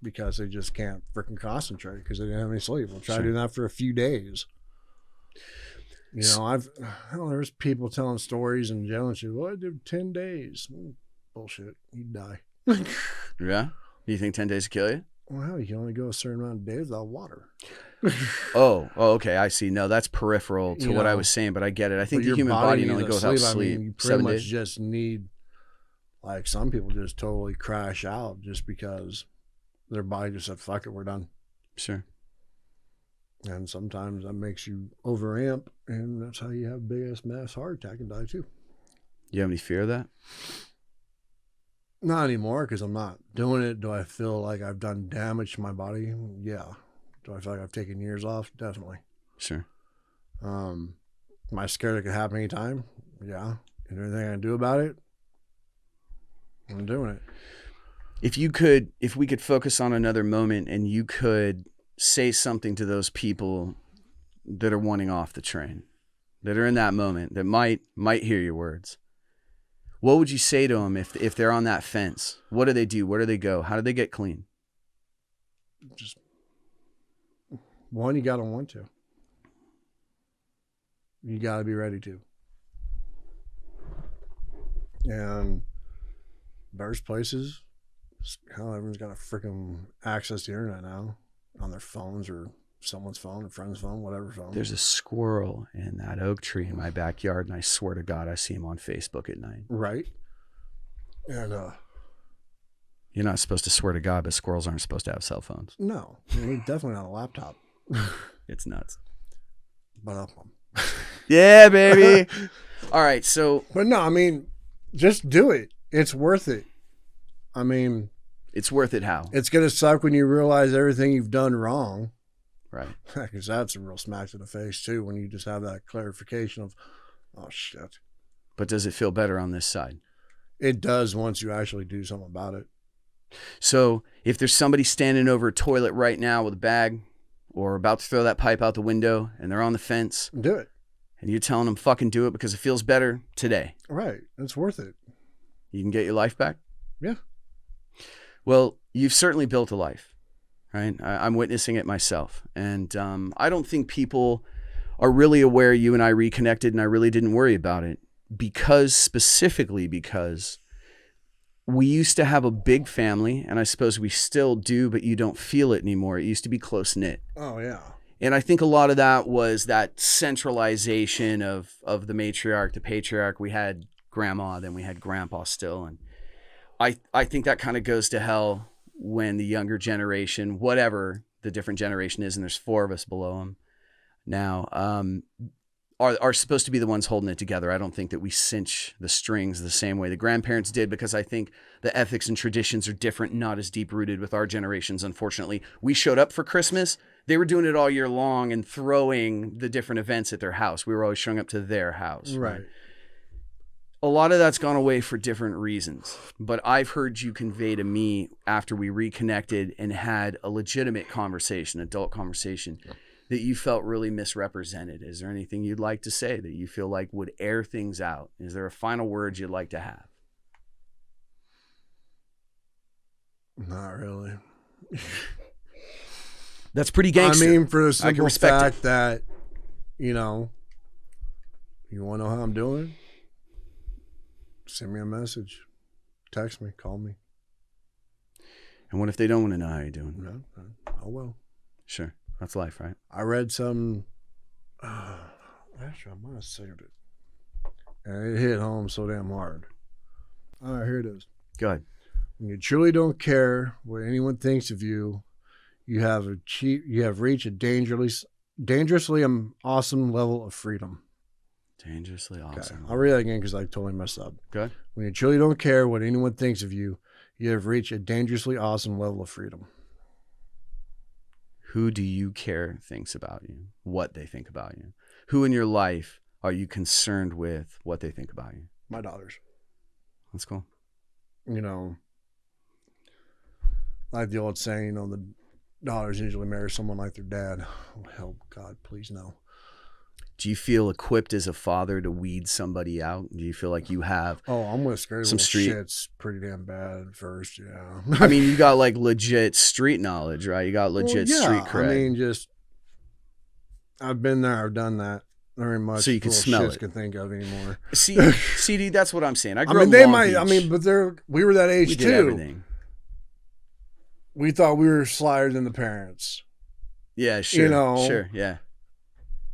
because they just can't freaking concentrate because they didn't have any sleep. We'll try doing that for a few days. You know, there's people telling stories in jail and shit. Well, I did 10 days. Bullshit. You'd die. Yeah? Do you think 10 days will kill you? Well, you can only go a certain amount of days without water. Oh, okay. I see. No, that's peripheral to what I was saying, but I get it. I think the human body only goes without sleep. I mean, you pretty much just need, like, some people just totally crash out just because their body just said, fuck it, we're done. Sure. And sometimes that makes you overamp, and that's how you have big ass mass heart attack and die too. You have any fear of that? Not anymore, because I'm not doing it. Do I feel like I've done damage to my body? Yeah. Do I feel like I've taken years off? Definitely. Sure. Am I scared it could happen anytime? Yeah. Is there anything I can do about it? I'm doing it. If we could focus on another moment and you could say something to those people that are wanting off the train, that are in that moment, that might hear your words, what would you say to them if they're on that fence? What do they do? Where do they go? How do they get clean? Just one, you got to want to. You got to be ready to. And there's places, hell, everyone's got a freaking access to the internet now on their phones or someone's phone, a friend's phone, whatever phone. There's a squirrel in that oak tree in my backyard, and I swear to God, I see him on Facebook at night. Right. And you're not supposed to swear to God, but squirrels aren't supposed to have cell phones. No, I mean, definitely not a laptop. It's nuts. But yeah, baby. All right, so. But no, I mean, just do it. It's worth it. I mean, it's worth it. How? It's gonna suck when you realize everything you've done wrong. Right. Because that's a real smack to the face too when you just have that clarification of, oh shit. But does it feel better on this side? It does once you actually do something about it. So if there's somebody standing over a toilet right now with a bag or about to throw that pipe out the window and they're on the fence. Do it. And you're telling them fucking do it because it feels better today. Right. It's worth it. You can get your life back? Yeah. Well, you've certainly built a life, right? I'm witnessing it myself. And I don't think people are really aware you and I reconnected and I really didn't worry about it specifically because we used to have a big family, and I suppose we still do, but you don't feel it anymore. It used to be close-knit. Oh, yeah. And I think a lot of that was that centralization of the matriarch, the patriarch. We had grandma, then we had grandpa still. And I think that kind of goes to hell when the younger generation, whatever the different generation is, and there's 4 of us below them now, are supposed to be the ones holding it together. I don't think that we cinch the strings the same way the grandparents did, because I think the ethics and traditions are different, not as deep rooted with our generations. Unfortunately, we showed up for Christmas. They were doing it all year long and throwing the different events at their house. We were always showing up to their house. Right. A lot of that's gone away for different reasons, but I've heard you convey to me after we reconnected and had a legitimate conversation, adult conversation, that you felt really misrepresented. Is there anything you'd like to say that you feel like would air things out? Is there a final word you'd like to have? Not really. That's pretty gangster. I mean, for the simple fact that, you know, you want to know how I'm doing? Send me a message. Text me. Call me. And what if they don't want to know how you're doing? No. Oh, well. Sure. That's life, right? I read some, Actually, I might have saved it. And it hit home so damn hard. All right, here it is. Go ahead. When you truly don't care what anyone thinks of you, you have reached a dangerously awesome level of freedom. Dangerously awesome. Okay. I'll read that again because I totally messed up. Good. When you truly don't care what anyone thinks of you, you have reached a dangerously awesome level of freedom. Who do you care thinks about you? What they think about you? Who in your life are you concerned with what they think about you? My daughters. That's cool. You know, like the old saying, you know, the daughters usually marry someone like their dad. Oh, help, God, please no. Do you feel equipped as a father to weed somebody out? Do you feel like you have? Oh, I'm gonna scare some street shit's pretty damn bad at first. Yeah. I mean, you got like legit street knowledge, right? You got legit street cred. I mean, just I've been there, I've done that. Very much. So you can smell it. Can think of anymore. See, CD, that's what I'm saying. I grew I mean, up they Long might. Beach. I mean, but we were that age we too. did everything. We thought we were slyer than the parents. Yeah, sure. You know, sure, yeah.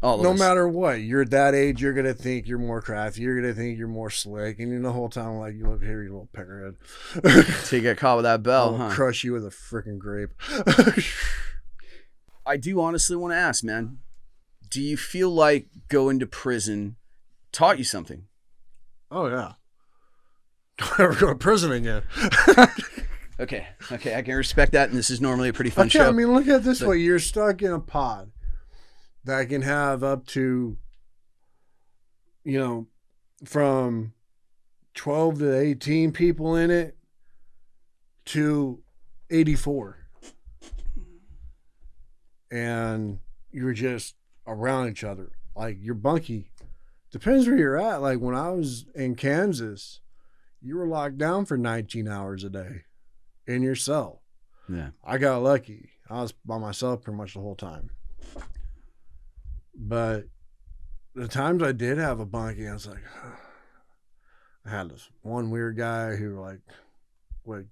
All of no us. matter what, you're at that age, you're gonna think you're more crafty. You're gonna think you're more slick, and you know, the whole time like, you look here, you little peckerhead. So you get caught with that bell, I'll huh? crush you with a freaking grape. I do honestly want to ask, man. Do you feel like going to prison taught you something? Oh yeah. Don't ever go to prison again. Okay, I can respect that, and this is normally a pretty fun show. I mean, look at this way. You're stuck in a pod that can have up to, you know, from 12 to 18 people in it to 84. And you're just around each other. Like, your bunkie. Depends where you're at. Like, when I was in Kansas, you were locked down for 19 hours a day in your cell. Yeah. I got lucky. I was by myself pretty much the whole time. But the times I did have a bunkie, I was like, I had this one weird guy who like would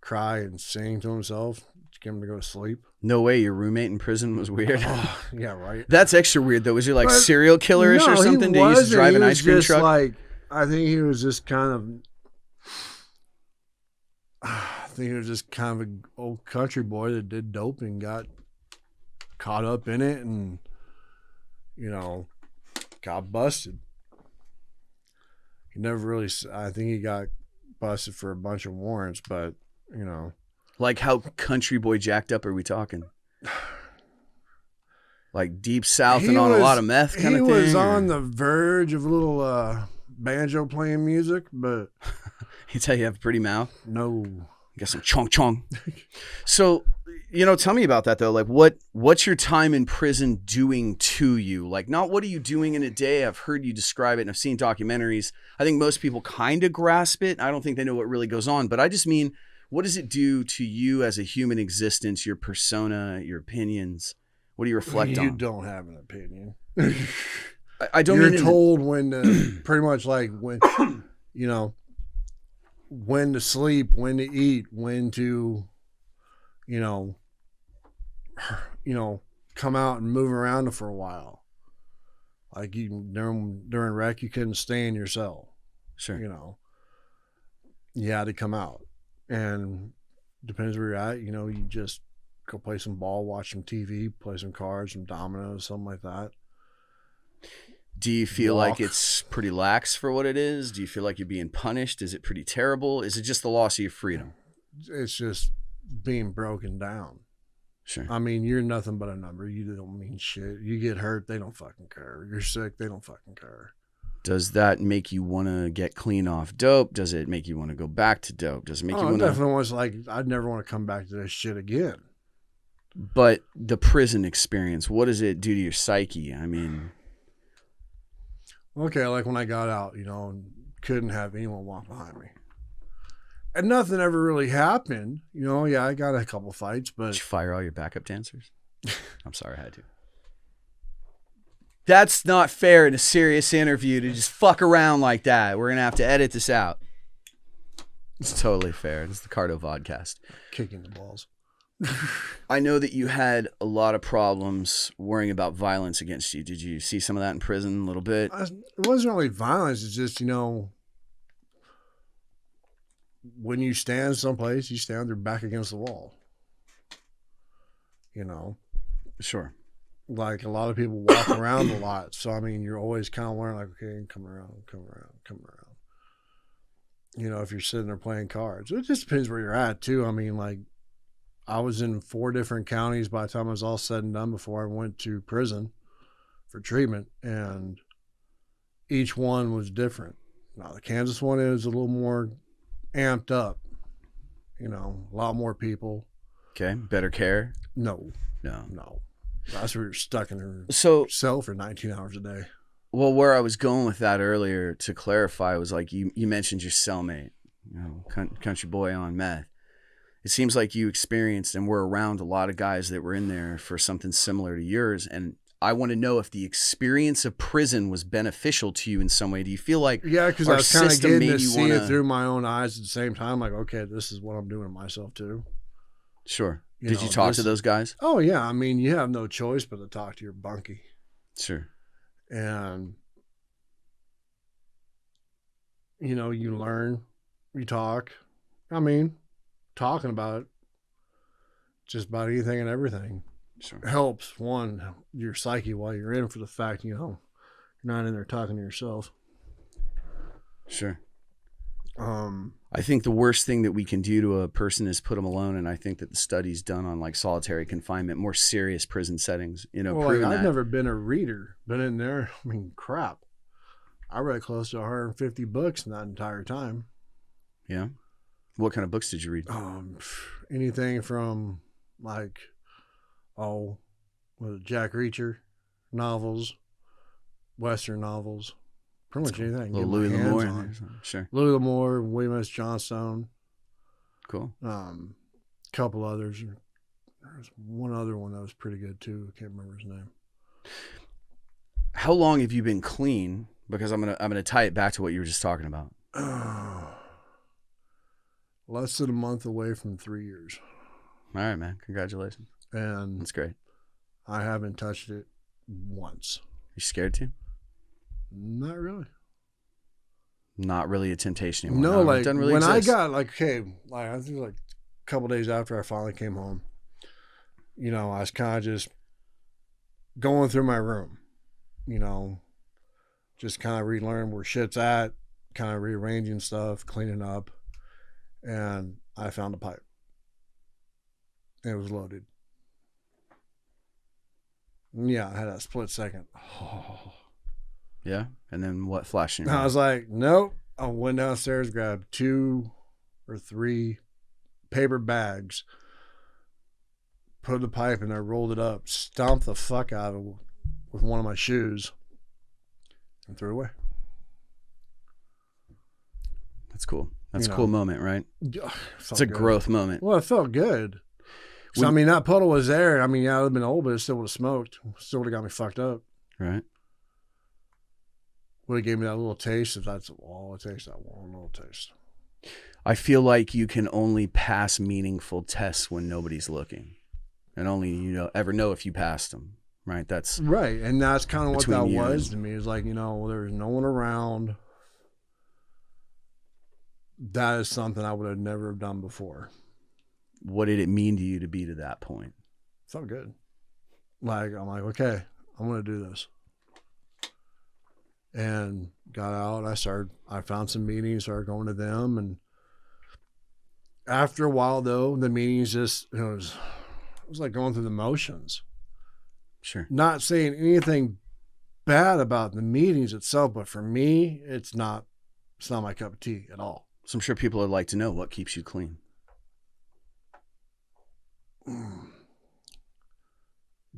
cry and sing to himself to get him to go to sleep. No way, your roommate in prison was weird. Oh, yeah, right. That's extra weird though. Was he like serial killerish or something? Did he used to drive an ice cream truck? Like, I think he was just kind of. I think he was just kind of an old country boy that did dope and got caught up in it and, you know, got busted. He never really, I think he got busted for a bunch of warrants, but, you know. Like how country boy jacked up are we talking? Like deep south and on a lot of meth kind of thing? He was on the verge of a little banjo playing music, but. You tell you have a pretty mouth? No. Got some chong. So, you know, tell me about that though. Like what's your time in prison doing to you? Like not what are you doing in a day? I've heard you describe it and I've seen documentaries. I think most people kind of grasp it. I don't think they know what really goes on, but I just mean, what does it do to you as a human existence, your persona, your opinions? What do you reflect on? You don't have an opinion. I don't You're mean told when to, pretty much like when, you know, when to sleep, when to eat, when to, you know, come out and move around for a while. Like you during rec, you couldn't stay in your cell. Sure. You know, you had to come out, and depends where you're at. You know, you just go play some ball, watch some TV, play some cards, some dominoes, something like that. Do you feel like it's pretty lax for what it is? Do you feel like you're being punished? Is it pretty terrible? Is it just the loss of your freedom? It's just being broken down. Sure. I mean, you're nothing but a number. You don't mean shit. You get hurt, they don't fucking care. You're sick, they don't fucking care. Does that make you want to get clean off dope? Does it make you want to go back to dope? Does it make you want to? Definitely was like, I'd never want to come back to this shit again. But the prison experience, what does it do to your psyche? I mean... Okay, like when I got out, you know, and couldn't have anyone walk behind me. And nothing ever really happened. You know, yeah, I got a couple fights, but... Did you fire all your backup dancers? I'm sorry, I had to. That's not fair in a serious interview to just fuck around like that. We're going to have to edit this out. It's totally fair. It's the Cardo Vodcast. Kicking the balls. I know that you had a lot of problems worrying about violence against you. Did you see some of that in prison a little bit? It wasn't really violence. It's just, when you stand someplace, you stand there back against the wall. Sure. Like a lot of people walk around a lot. So, I mean, you're always kind of learning, like, okay, come around. If you're sitting there playing cards, it just depends where you're at, too. I mean, like, I was in 4 different counties by the time it was all said and done before I went to prison for treatment. And each one was different. Now, the Kansas one is a little more amped up, a lot more people. Okay. Better care? No. No. That's where you're stuck in her So, cell for 19 hours a day. well, where I was going with that earlier to clarify was like you mentioned your cellmate, country boy on meth. It seems like you experienced and were around a lot of guys that were in there for something similar to yours. And I want to know if the experience of prison was beneficial to you in some way. Do you feel like because I was kind of getting to see it through my own eyes at the same time. Like, okay, this is what I'm doing to myself too. Sure. Did you talk to those guys? Oh, yeah. I mean, you have no choice but to talk to your bunkie. Sure. And, you learn, you talk. I mean, talking about it, just about anything and everything. Sure. Helps, one, your psyche while you're in, for the fact, you're not in there talking to yourself. Sure. I think the worst thing that we can do to a person is put them alone, and I think that the studies done on like solitary confinement, more serious prison settings, I've never been a reader, been in there. I mean, crap. I read close to 150 books in that entire time. Yeah. What kind of books did you read? Anything from like, Jack Reacher novels, Western novels. Pretty much anything. Louis L'Amour. Sure. Louis L'Amour, William S. Johnstone. Cool. Couple others. There's one other one that was pretty good too. I can't remember his name. How long have you been clean? Because I'm gonna tie it back to what you were just talking about. Less than a month away from 3 years. All right, man. Congratulations. And that's great. I haven't touched it once. You scared to? Not really. Not really a temptation anymore. No, like really when exist. I got I think like a couple days after I finally came home, I was kind of just going through my room, just kind of relearning where shit's at, kind of rearranging stuff, cleaning up, and I found a pipe. It was loaded. Yeah, I had a split second. Oh. Yeah, and then what flashed in your mind? I was like, nope. I went downstairs, grabbed 2 or 3 paper bags, put the pipe in there, rolled it up, stomped the fuck out of it with one of my shoes, and threw it away. That's cool. That's a cool moment, right? It's a good. Growth moment. Well, it felt good. So, I mean, that puddle was there. I mean, yeah, it would have been old, but it still would have smoked. Still would have got me fucked up. Right. Would have gave me that little taste. If that's all it takes, that one little taste. I feel like you can only pass meaningful tests when nobody's looking, and only ever know if you passed them. Right. That's right, and that's kind of what that was and... to me. It's like there's no one around. That is something I would have never have done before. What did it mean to you to be to that point? It felt good. Like I'm like, okay, I'm gonna do this. And got out. I found some meetings, started going to them. And after a while, though, the meetings just, it was like going through the motions. Sure. Not saying anything bad about the meetings itself, but for me, it's not my cup of tea at all. So I'm sure people would like to know what keeps you clean.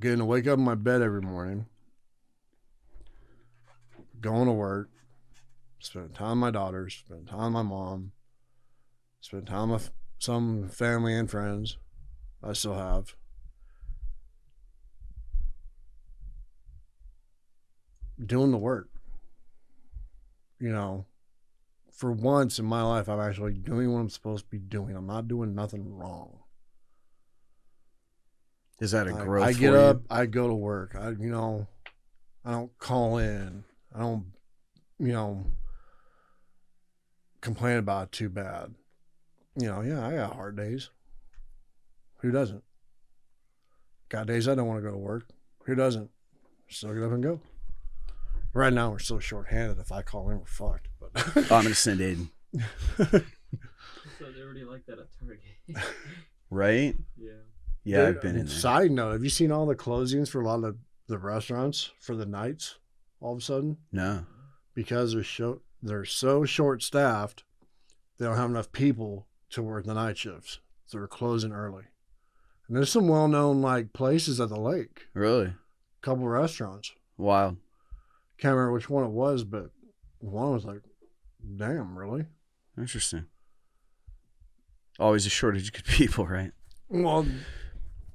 Getting to wake up in my bed every morning, going to work, spending time with my daughters, spending time with my mom, spending time with some family and friends I still have. Doing the work. For once in my life, I'm actually doing what I'm supposed to be doing. I'm not doing nothing wrong. Is that a growth I for get you? up, I go to work. I don't call in. I don't, complain about it too bad. Yeah, I got hard days. Who doesn't? Got days I don't want to go to work. Who doesn't? Still get up and go. Right now we're so short-handed. If I call in, we're fucked. But Oh, I'm gonna send Aiden. So they already like that at Target. Right? Yeah. Yeah, I've been in there. Side note: have you seen all the closings for a lot of the restaurants for the nights? All of a sudden, No. because they're so short-staffed, they don't have enough people to work the night shifts, so they're closing early. And there's some well-known like places at the lake. Really? Couple restaurants. Wild. Can't remember which one it was, but one was like, damn, really? Interesting. Always a shortage of good people, right? Well,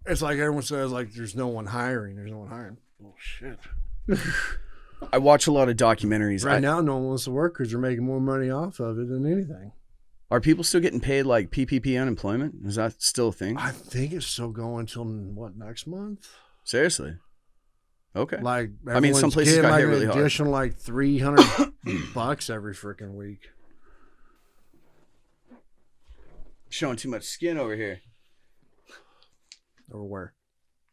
it's like everyone says, like, there's no one hiring. There's no one hiring. Oh, shit. I watch a lot of documentaries. Right now, no one wants to work because they're making more money off of it than anything. Are people still getting paid like PPP unemployment? Is that still a thing? I think it's still going until, next month? Seriously? Okay. Like, I mean, some everyone's places getting, got like hit really an hard. additional, like, $300 every freaking week. Showing too much skin over here. Over where?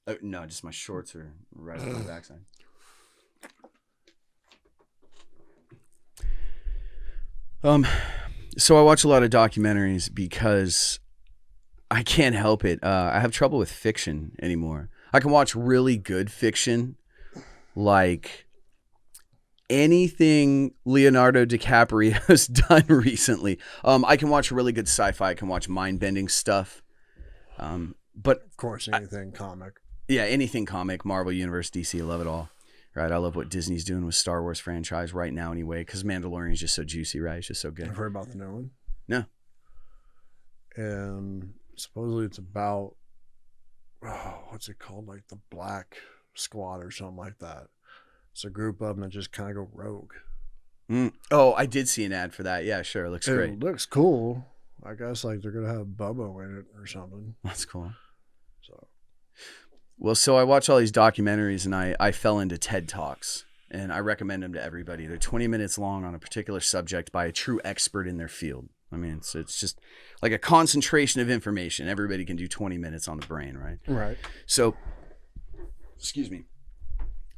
Oh, no, just my shorts are right on the backside. So I watch a lot of documentaries because I can't help it. I have trouble with fiction anymore. I can watch really good fiction, like anything Leonardo DiCaprio's done recently. I can watch really good sci-fi. I can watch mind-bending stuff. But Of course, anything comic. yeah, anything comic, Marvel Universe, DC, I love it all. Right, I love what Disney's doing with Star Wars franchise right now anyway, because Mandalorian is just so juicy, right? It's just so good. I've heard about the new one. No. And supposedly it's about, what's it called? Like the Black Squad or something like that. It's a group of them that just kind of go rogue. Oh, I did see an ad for that. Yeah, sure. It looks great. It looks cool. I guess like they're going to have Bubba in it or something. That's cool. So. Well, so I watch all these documentaries and I fell into TED Talks and I recommend them to everybody. They're 20 minutes long on a particular subject by a true expert in their field. I mean, it's just like a concentration of information. Everybody can do 20 minutes on the brain, right? Right. So, excuse me.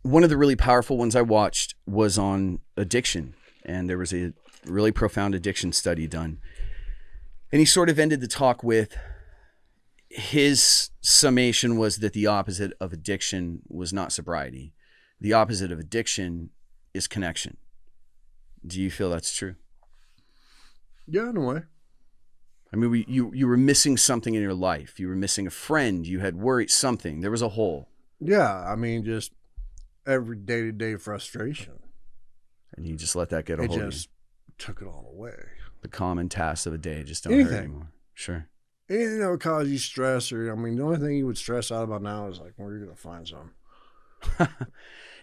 One of the really powerful ones I watched was on addiction, and there was a really profound addiction study done. And he sort of ended the talk with his summation was that the opposite of addiction was not sobriety. The opposite of addiction is connection. Do you feel that's true? Yeah, in a way. I mean, you were missing something in your life. You were missing a friend. You had worried something. There was a hole. Yeah, I mean, just every day-to-day frustration. And you just let that get a hold of you. It just took it all away. The common tasks of a day just don't hurt Anything. anymore. Sure. Anything that would cause you stress, or, I mean, the only thing you would stress out about now is like, where are you going to find some?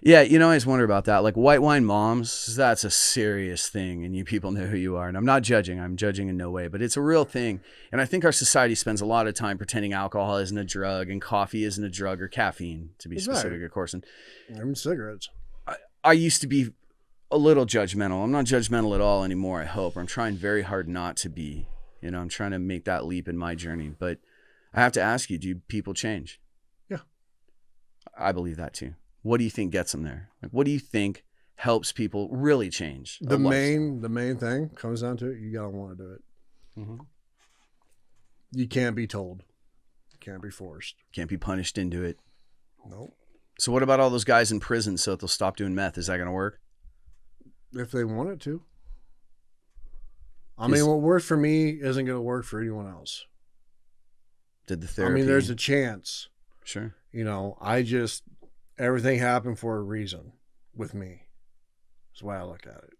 Yeah, I always wonder about that. Like white wine moms, that's a serious thing, and you people know who you are. And I'm not judging. I'm judging in no way, but it's a real thing. And I think our society spends a lot of time pretending alcohol isn't a drug and coffee isn't a drug, or caffeine, to be specific, of course. And I mean, cigarettes. I used to be a little judgmental. I'm not judgmental at all anymore, I hope. I'm trying very hard not to be. I'm trying to make that leap in my journey. But I have to ask you, do people change? Yeah. I believe that too. What do you think gets them there? Like, what do you think helps people really change? The main thing comes down to it. You gotta want to do it. Mm-hmm. You can't be told. You can't be forced. Can't be punished into it. Nope. So what about all those guys in prison so that they'll stop doing meth? Is that going to work? If they want it to. I mean, what worked for me isn't going to work for anyone else. Did the therapy? I mean, there's a chance. Sure. Everything happened for a reason with me. That's the way I look at it.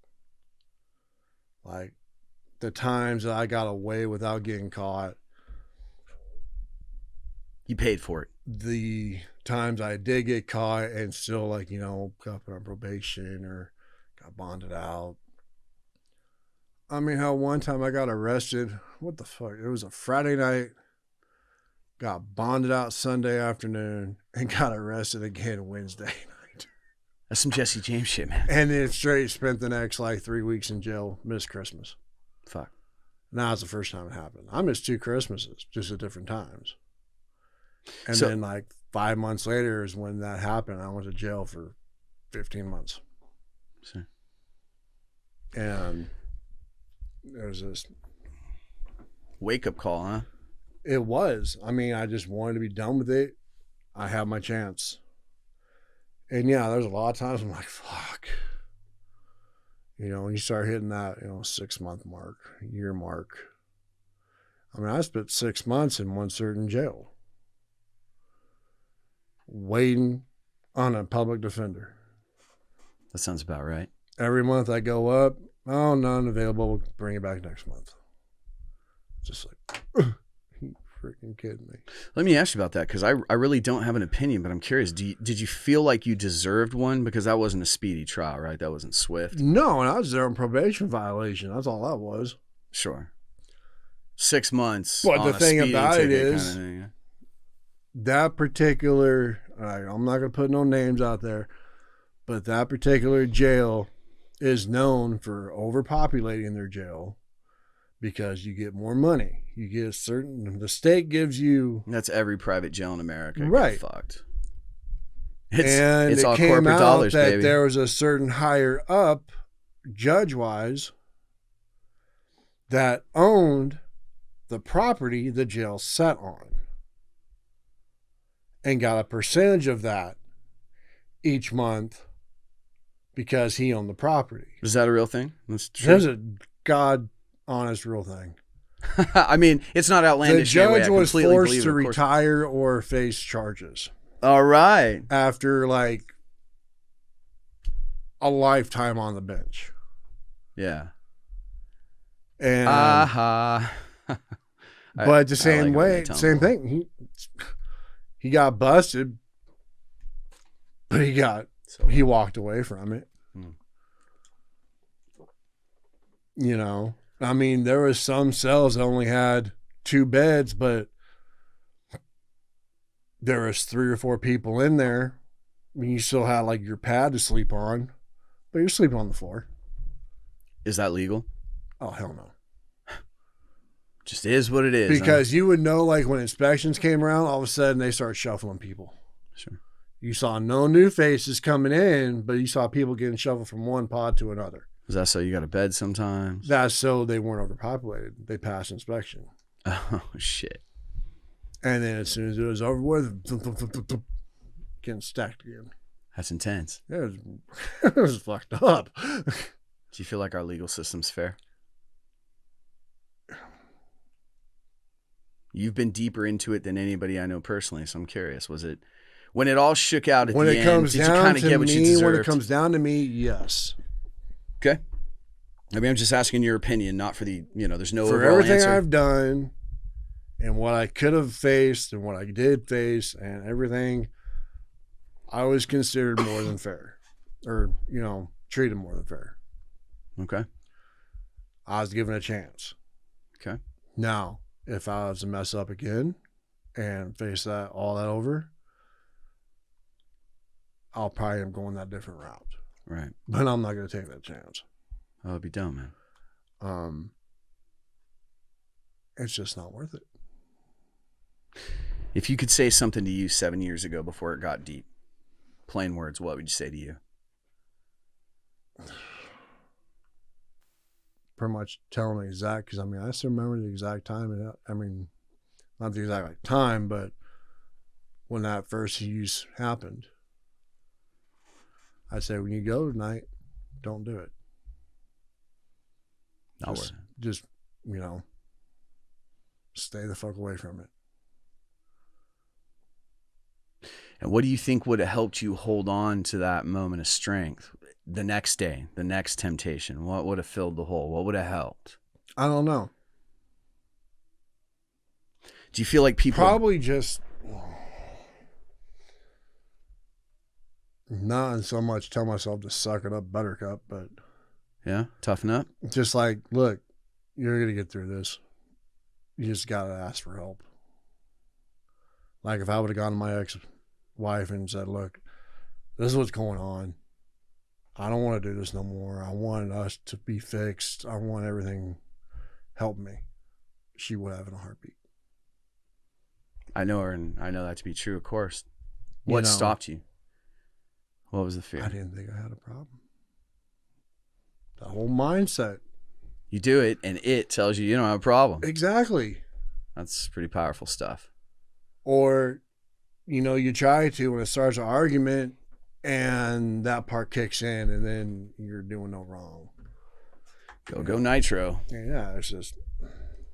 Like, the times that I got away without getting caught. You paid for it. The times I did get caught and still, got put on probation or got bonded out. I mean, how one time I got arrested. What the fuck? It was a Friday night. got bonded out Sunday afternoon, and got arrested again Wednesday night. That's some Jesse James shit, man. And then straight spent the next like 3 weeks in jail, missed Christmas. Fuck. Now it's the first time it happened. I missed 2 Christmases, just at different times. And So- then like 5 months later is when that happened. I went to jail for 15 months. Sure. And there's this, Wake up call, huh? it was, I mean, I just wanted to be done with it. I had my chance. And yeah, there's a lot of times I'm like, fuck. You know, when you start hitting that, 6-month mark, year mark. I mean, I spent 6 months in one certain jail waiting on a public defender. That sounds about right. Every month I go up, oh, none available, we'll bring it back next month. Just like, you freaking kidding me. Let me ask you about that, because I really don't have an opinion, but I'm curious. Did you feel like you deserved one? Because that wasn't a speedy trial, right? That wasn't swift. No, and I was there on probation violation. That's all that was. Sure. 6 months. But on the a thing speeding about it ticket is, kinda thing, yeah. that particular, I'm not going to put no names out there, but that particular jail is known for overpopulating their jail because you get more money. You get the state gives you. That's every private jail in America. Get Right. fucked. And It's it all came corporate out dollars, that baby. there was a certain higher up, judge-wise, that owned the property the jail sat on and got a percentage of that each month because he owned the property. Is that a real thing? That's true. There's a God honest real thing. I mean, it's not The outlandish. in a way. judge I was completely forced believe to it, of course. retire or face charges All right. after like a lifetime on the bench. Yeah. And Aha. but the I same like it when way, they tell same me. thing. He got busted, but So, he walked away from it. Hmm. You know, I mean, there was some cells that only had 2 beds, but there was 3 or 4 people in there. I mean, you still had like your pad to sleep on, but you're sleeping on the floor. is that legal? Oh, hell no. Just is what it is. huh? Because you would know, like when inspections came around, all of a sudden they start shuffling people. Sure. You saw no new faces coming in, but you saw people getting shuffled from one pod to another. Is that so you got a bed sometimes? That's so they weren't overpopulated. They passed inspection. Oh, shit. And then as soon as it was over with, getting stacked again. That's intense. It was fucked up. Do you feel like our legal system's fair? You've been deeper into it than anybody I know personally, so I'm curious. Was it when it all shook out at When the it end? comes Did you down kind of to get what you me, deserved? when it comes down to me, yes. Okay. I mean, I'm just asking your opinion, not for the there's no For overall everything answer. I've done and what I could have faced and what I did face and everything, I was considered more than fair, or treated more than fair. Okay. I was given a chance. Okay. Now, if I was to mess up again and face all that over, I'll probably am going that different route. Right. But I'm not going to take that chance. Oh, it'd be dumb, man. It's just not worth it. If you could say something to you 7 years ago before it got deep, plain words, what would you say to you? Pretty much telling the exact, because I still remember the exact time. Not the exact time, but when that first use happened, I said, when you go tonight, don't do it. Not worth it. Just, stay the fuck away from it. And what do you think would have helped you hold on to that moment of strength the next day, the next temptation? What would have filled the hole? What would have helped? I don't know. Do you feel like people Probably just not so much tell myself to suck it up, buttercup, but toughen up? just like, look, you're going to get through this. You just got to ask for help. Like if I would have gone to my ex-wife and said, look, this is what's going on. I don't want to do this no more. I want us to be fixed. I want everything. Help me. She would have in a heartbeat. I know her, and I know that to be true, of course. What stopped you? What was the fear? I didn't think I had a problem. The whole mindset. You do it, and it tells you don't have a problem. Exactly. That's pretty powerful stuff. Or, you try to when it starts an argument and that part kicks in and then you're doing no wrong. Go Nitro. Yeah, it's just,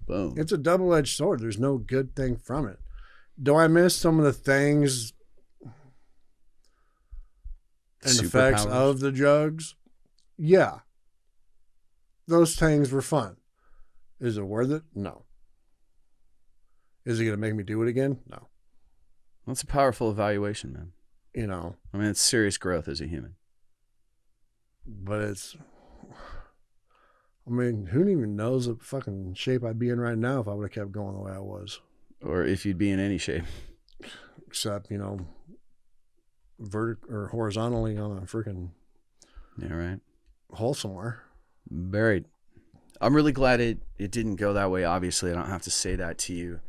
boom. It's a double-edged sword. There's no good thing from it. Do I miss some of the things and the effects of the drugs? Yeah. Those things were fun. Is it worth it? No. Is it going to make me do it again? No. That's a powerful evaluation, man. I mean, it's serious growth as a human. But who even knows the fucking shape I'd be in right now if I would have kept going the way I was. Or if you'd be in any shape. Except, or horizontally on a freaking hole somewhere. Buried. I'm really glad it didn't go that way. Obviously, I don't have to say that to you.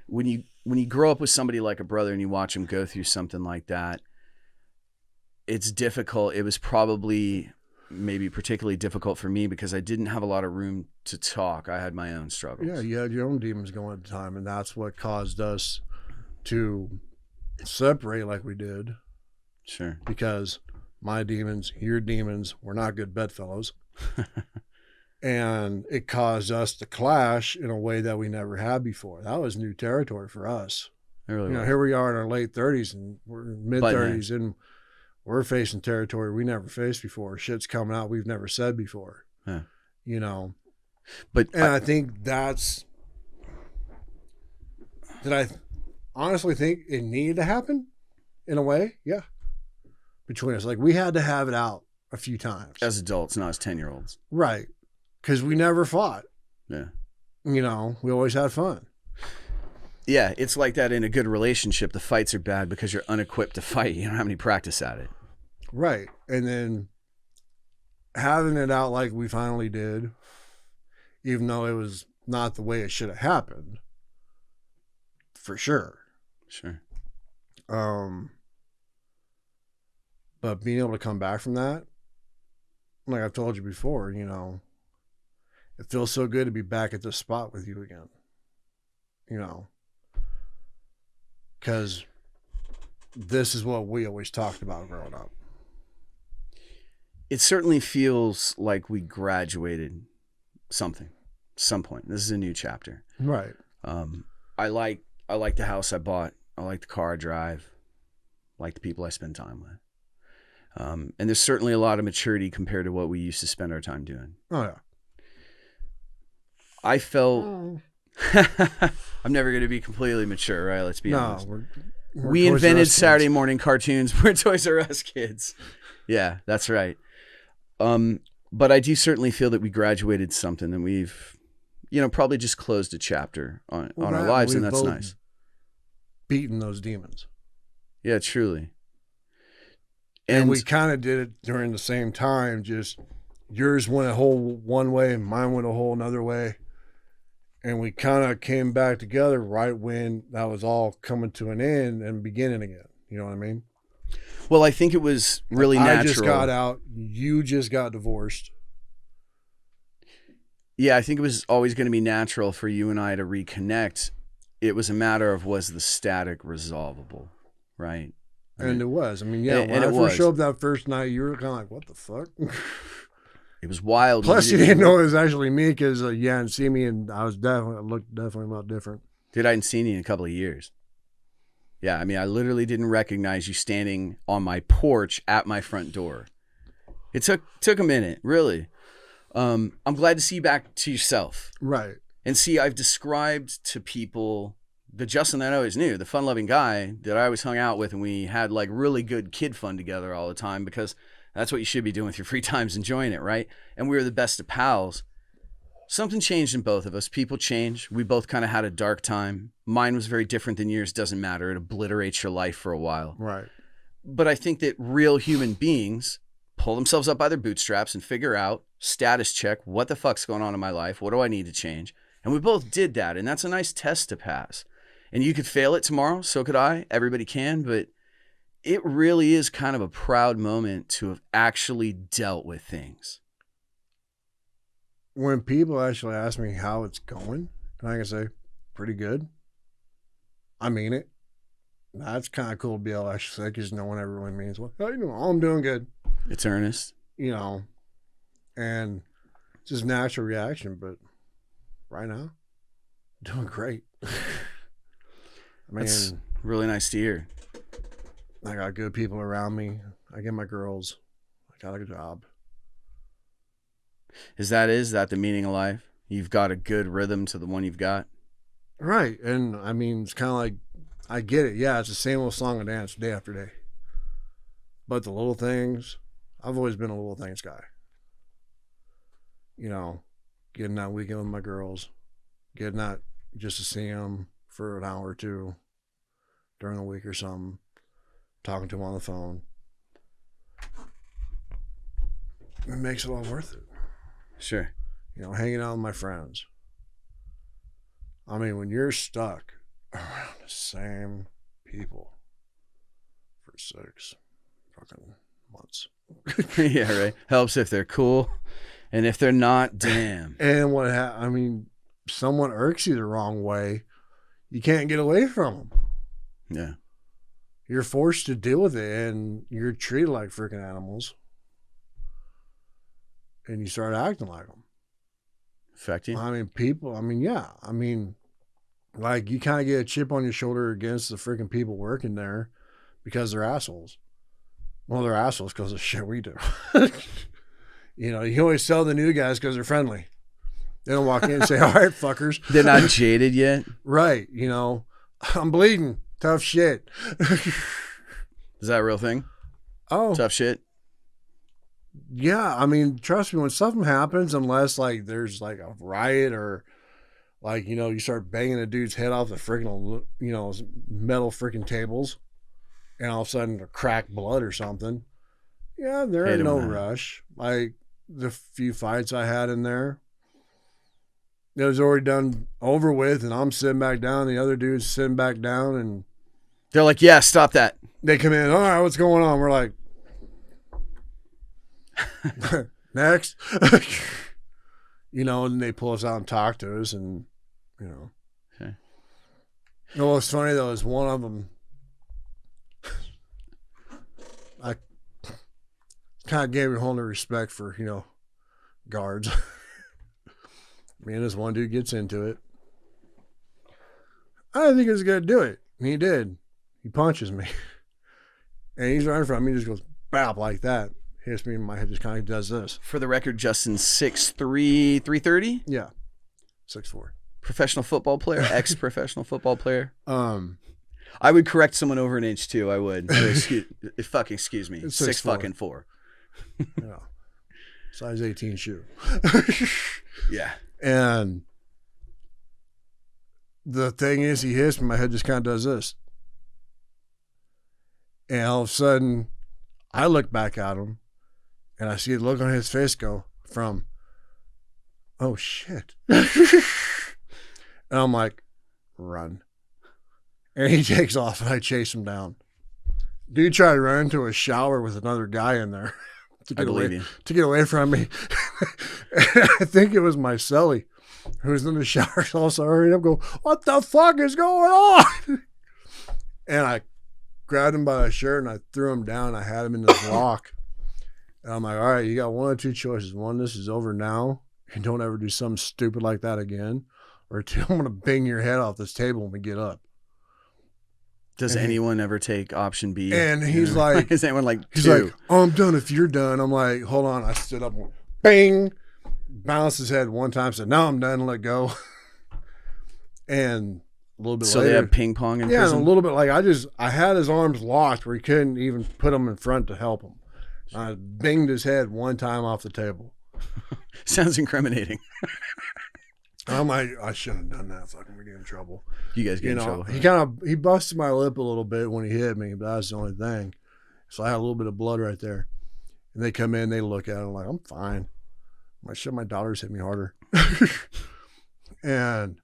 When you grow up with somebody like a brother and you watch him go through something like that, it's difficult. It was probably maybe particularly difficult for me because I didn't have a lot of room to talk. I had my own struggles. Yeah, you had your own demons going at the time, and that's what caused us to separate like we did. Sure. Because my demons, your demons, were not good bedfellows. And it caused us to clash in a way that we never had before. That was new territory for us. It really was. Here we are in our late 30s and we're in mid-30s, and we're facing territory we never faced before. Shit's coming out we've never said before. Yeah. But I think that's... Did I honestly think it needed to happen? In a way, yeah. Between us. Like, we had to have it out a few times. As adults, not as 10-year-olds. Right. Because we never fought. Yeah. We always had fun. Yeah, it's like that in a good relationship. The fights are bad because you're unequipped to fight. You don't have any practice at it. Right. And then having it out like we finally did, even though it was not the way it should have happened, for sure. Sure. But being able to come back from that, like I've told you before, it feels so good to be back at this spot with you again. Because this is what we always talked about growing up. It certainly feels like we graduated some point. This is a new chapter. Right. I like the house I bought. I like the car I drive. I like the people I spend time with. And there's certainly a lot of maturity compared to what we used to spend our time doing. Oh, yeah. I felt... I'm never going to be completely mature, right? Let's be honest. We invented Saturday morning cartoons. We're Toys R Us kids. Yeah, that's right. But I do certainly feel that we graduated something, and we've, probably just closed a chapter on our lives, and that's nice. Beating those demons. Yeah, truly. And we kind of did it during the same time. Just yours went a whole one way, and mine went a whole another way. And we kind of came back together right when that was all coming to an end and beginning again. You know what I mean? Well, I think it was really natural. I just got out. You just got divorced. Yeah, I think it was always going to be natural for you and I to reconnect. It was a matter of, was the static resolvable, right? And it was. I mean, yeah, when I first showed up that first night, you were kind of like, what the fuck? It was wild. Plus, you didn't know it was actually me because you hadn't seen me, and I looked definitely a lot different. Dude, I hadn't seen you in a couple of years. Yeah, I mean, I literally didn't recognize you standing on my porch at my front door. It took a minute, really. I'm glad to see you back to yourself. Right. And see, I've described to people the Justin that I always knew, the fun-loving guy that I always hung out with, and we had like really good kid fun together all the time because that's what you should be doing with your free times, enjoying it, right? And we were the best of pals. Something changed in both of us. People change. We both kind of had a dark time. Mine was very different than yours. Doesn't matter. It obliterates your life for a while. Right. But I think that real human beings pull themselves up by their bootstraps and figure out, status check, what the fuck's going on in my life? What do I need to change? And we both did that. And that's a nice test to pass. And you could fail it tomorrow. So could I. Everybody can. But it really is kind of a proud moment to have actually dealt with things. When people actually ask me how it's going, and I can say, pretty good. I mean it. That's kind of cool to be able to actually say, because no one ever really means, well, you know, I'm doing good. It's earnest. You know, and it's just natural reaction. But right now, doing great. I mean, That's really nice to hear. I got good people around me. I get my girls. I got a good job. Is that the meaning of life? You've got a good rhythm to the one you've got? Right. And I mean, it's kind of like, I get it. Yeah, it's the same old song and dance day after day. But the little things, I've always been a little things guy. You know, getting that weekend with my girls, getting that just to see them for an hour or two during the week or something, talking to them on the phone. It makes it all worth it. Sure. You know, hanging out with my friends. I mean, when you're stuck around the same people for 6 fucking months. Yeah, right. Helps if they're cool. And if they're not, damn. And I mean, someone irks you the wrong way, you can't get away from them. Yeah. You're forced to deal with it, and you're treated like freaking animals. And you start acting like them. Affect you? I mean, people, I mean, yeah. I mean, like, you kind of get a chip on your shoulder against the freaking people working there because they're assholes. Well, they're assholes because of shit we do. You know, you always tell the new guys because they're friendly. They don't walk in and say, all right, fuckers. They're not jaded yet? Right. You know, I'm bleeding. Tough shit. Is that a real thing? Oh. Tough shit? Yeah, I mean, trust me, when something happens, unless like there's like a riot or like, you know, you start banging a dude's head off the freaking, you know, metal freaking tables and all of a sudden a cracked blood or something. Yeah, there ain't no rush. Like the few fights I had in there, it was already done over with, and I'm sitting back down, the other dude's sitting back down, and they're like, yeah, stop that. They come in, all right, what's going on? We're like, next. You know, and they pull us out and talk to us, and you know. Okay. You know what's funny though is one of them, I kind of gave me a whole new respect for, you know, guards. Me and this one dude gets into it. I didn't think he was going to do it. And he did. He punches me. And he's right in front of me. He just goes, bap, like that. Hits me in my head, just kind of does this. For the record, Justin's 6'3", 330? Yeah. 6'4". Professional football player, ex-professional football player. I would correct someone over an inch too. I would. Excuse me. It's 6'4". Yeah. Size 18 shoe. Yeah. And the thing is, he hits me, my head just kind of does this. And all of a sudden, I look back at him, and I see the look on his face go from, oh, shit. And I'm like, run. And he takes off, and I chase him down. Dude tried to run into a shower with another guy in there to get away from me. I think it was my celly who was in the shower. Also hurried up, go, what the fuck is going on? And I grabbed him by the shirt and I threw him down. I had him in this lock. And I'm like, all right, you got one or two choices. One, this is over now. And don't ever do something stupid like that again. Or two, I'm going to bang your head off this table when we get up. Does anyone ever take option B? And he's like, is anyone like, he's like, oh, I'm done if you're done. I'm like, hold on. I stood up and went, bang, bounced his head one time, said, now I'm done, and let go. And a little bit later. So they have ping pong in prison? Yeah, a little bit like I had his arms locked where he couldn't even put them in front to help him. I banged his head one time off the table. Sounds incriminating. And I'm like, I shouldn't have done that. Fucking, we get in trouble. You guys get in trouble. He busted my lip a little bit when he hit me, but that's the only thing. So I had a little bit of blood right there. And they come in, they look at it, I'm like, I'm fine. I'm like, shit, my daughter's hit me harder. And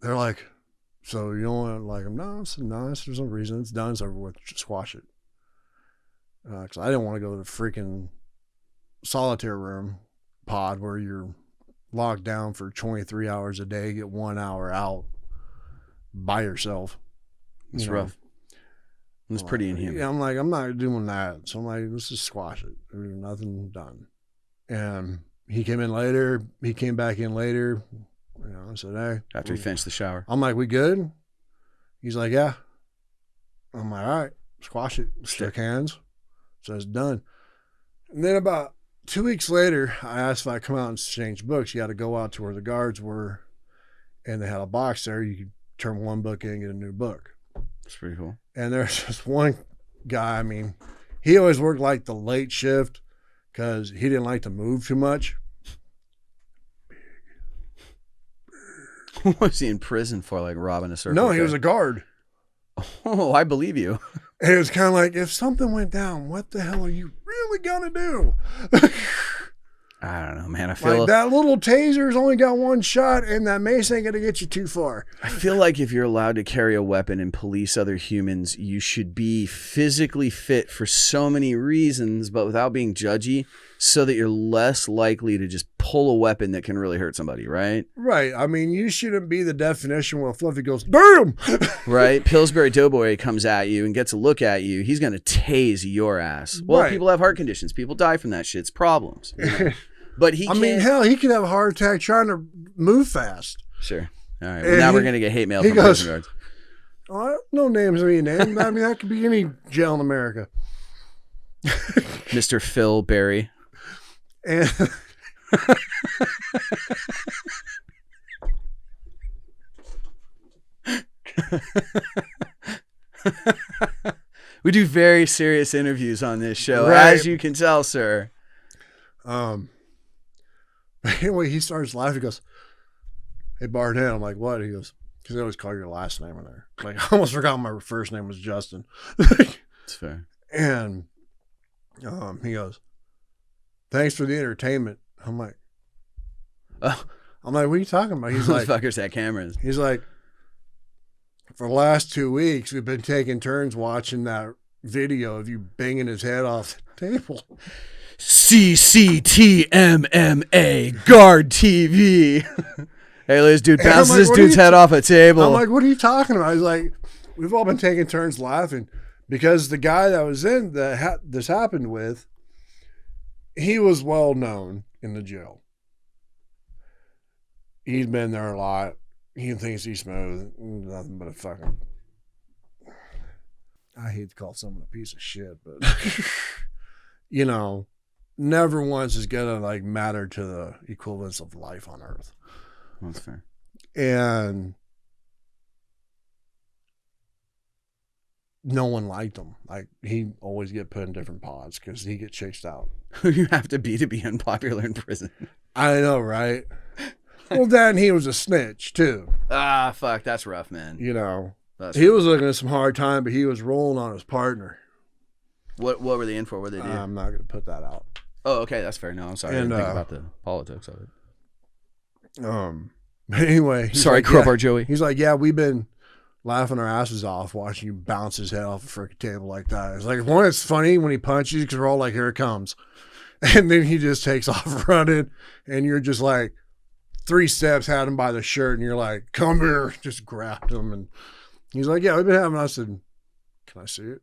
they're like, so you don't want to, like, no, I said, no, there's no reason. It's done, it's over with. Just squash it. Because I didn't want to go to the freaking solitaire room pod where you're locked down for 23 hours a day, get 1 hour out by yourself. It's rough. It's pretty inhuman. Yeah, I'm like, I'm not doing that. So I'm like, let's just squash it. There's nothing done. And he came in later. He came back in later. You know, I said, hey. After he finished the shower. I'm like, we good? He's like, yeah. I'm like, all right, squash it. Shook hands. So it's done. And then about 2 weeks later, I asked if I come out and exchange books. You had to go out to where the guards were, and they had a box there. You could turn one book in and get a new book. That's pretty cool. And there's just one guy, I mean, he always worked like the late shift because he didn't like to move too much. What was he in prison for, like robbing a circle? No, he was a guard. Oh, I believe you. And it was kind of like, if something went down, what the hell are you really going to do? I don't know, man. I feel like that little taser's only got one shot, and that mace ain't going to get you too far. I feel like if you're allowed to carry a weapon and police other humans, you should be physically fit for so many reasons, but without being judgy, so that you're less likely to just pull a weapon that can really hurt somebody, right? Right. I mean, you shouldn't be the definition where Fluffy goes, damn! Right? Pillsbury Doughboy comes at you and gets a look at you. He's going to tase your ass. Well, right. People have heart conditions. People die from that shit. It's problems. You know? But he mean, hell, he could have a heart attack trying to move fast. Sure. All right. Well, now we're going to get hate mail from prison guards. Oh, no names being named. I mean, that could be any jail in America. Mr. Phil Berry. And we do very serious interviews on this show, right. As you can tell, sir. Anyway, he starts laughing. He goes, hey, Barnett. I'm like, what? He goes, because they always call your last name in there. Like, I almost forgot my first name was Justin. That's fair. And he goes, thanks for the entertainment. I'm like, what are you talking about? He's like, fuckers had cameras. He's like, for the last 2 weeks, we've been taking turns watching that video of you banging his head off the table. CCTMMA Guard TV. Hey, Liz, dude, bounce like, this dude's head off a table. I'm like, what are you talking about? He's like, we've all been taking turns laughing because the guy that was in this happened with, he was well known in the jail. He's been there a lot. He thinks he's smooth. Nothing but a fucking, I hate to call someone a piece of shit, but you know, never once is gonna like matter to the equivalence of life on earth. That's fair. And no one liked him. Like, he always get put in different pods because he get chased out. Who you have to be unpopular in prison. I know, right? Well, then he was a snitch too. Ah, fuck, that's rough, man. You know, that's he was looking at some hard time, but he was rolling on his partner. What were they in for? What did they do? I'm not going to put that out. Oh, okay, that's fair. No, I'm sorry. I didn't think about the politics of it. But anyway, sorry, like, Crowbar Joey. He's like, yeah, we've been laughing our asses off watching you bounce his head off a freaking table like that. It's like, one, it's funny when he punches because we're all like, here it comes. And then he just takes off running, and you're just like 3 steps, had him by the shirt, and you're like, come here. Just grabbed him. And he's like, yeah, we've been having, I said, can I see it?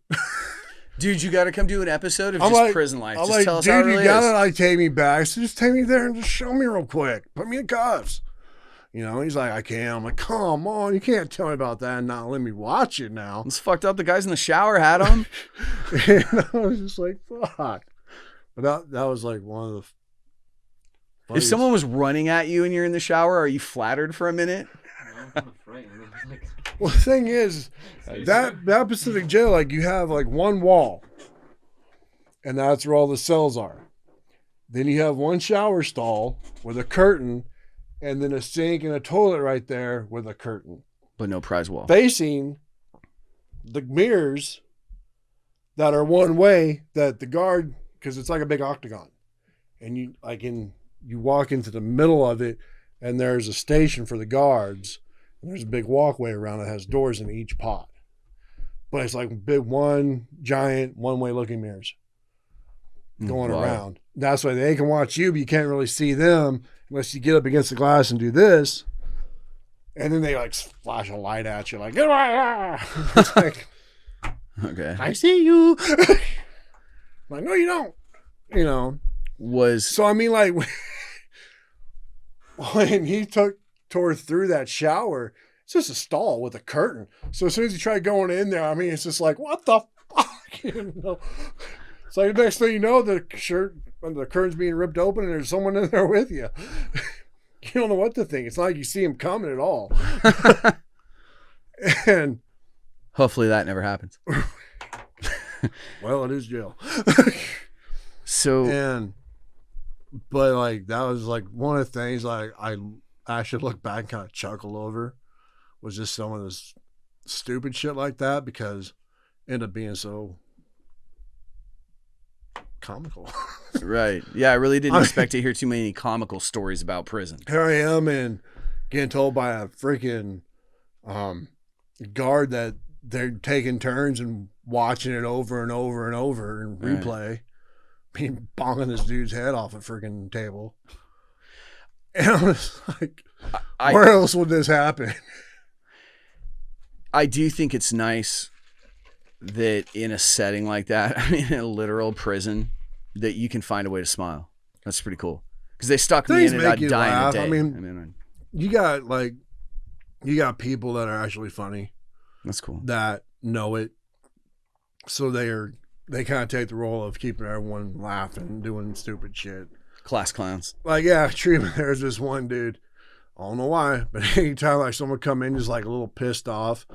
Dude, you got to come do an episode of I'm just like, prison life. I'm Just like, tell us dude, how it really you got to is. like take me back. So just take me there and just show me real quick. Put me in cuffs. You know, he's like, I can't. I'm like, come on, you can't tell me about that and not let me watch it now. It's fucked up. The guys in the shower had them. And I was just like, fuck. But that was like one of the funniest. If someone was running at you and you're in the shower, are you flattered for a minute? I'm kind of frightened. Like, Well, the thing is, that Pacific jail, like, you have like one wall, and that's where all the cells are. Then you have one shower stall with a curtain, and then a sink and a toilet right there with a curtain. But no prize wall. Facing the mirrors that are one way that the guard, because it's like a big octagon. And you walk into the middle of it and there's a station for the guards. And there's a big walkway around that has doors in each pot. But it's like big giant one-way looking mirrors going around. That's why they can watch you, but you can't really see them unless you get up against the glass and do this. And then they like flash a light at you like, it's like, okay. I see you. Like, no, you don't. You know. So I mean, like, when he tore through that shower, it's just a stall with a curtain. So as soon as you try going in there, I mean, it's just like, what the fuck? You know? It's like the next thing you know, the curtain's being ripped open and there's someone in there with you. You don't know what to think. It's not like you see him coming at all. And hopefully that never happens. Well, it is jail. But like that was like one of the things like I actually look back and kind of chuckle over was just some of this stupid shit like that because it ended up being so comical. Right. Yeah, I really didn't expect to hear too many comical stories about prison. Here I am and getting told by a freaking guard that they're taking turns and watching it over and over and over in replay. Being bonging this dude's head off a freaking table. And I was like, where else would this happen? I do think it's nice that in a setting like that, I mean, in a literal prison, that you can find a way to smile. That's pretty cool. Because they stuck me in and I'd die in a day. I mean, you got people that are actually funny. That's cool. That know it. So they kind of take the role of keeping everyone laughing and doing stupid shit. Class clowns. Like, yeah, treatment. There's this one dude. I don't know why, but anytime like someone come in just like a little pissed off,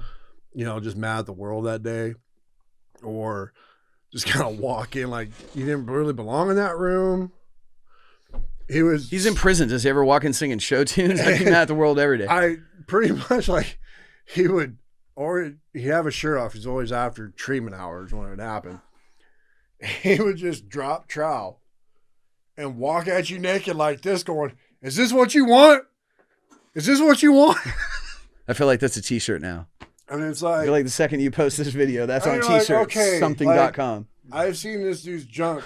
you know, just mad at the world that day, or just kind of walk in like you didn't really belong in that room. He's in prison. Does he ever walk in singing show tunes? I'd be mad at the world every day. I pretty much like he would, or he'd have a shirt off. He's always after treatment hours when it would happen. He would just drop trowel and walk at you naked like this going, is this what you want? Is this what you want? I feel like that's a t-shirt now. And it's like, I feel like the second you post this video, that's on t-shirt, like, okay, something.com. Like, I've seen this dude's junk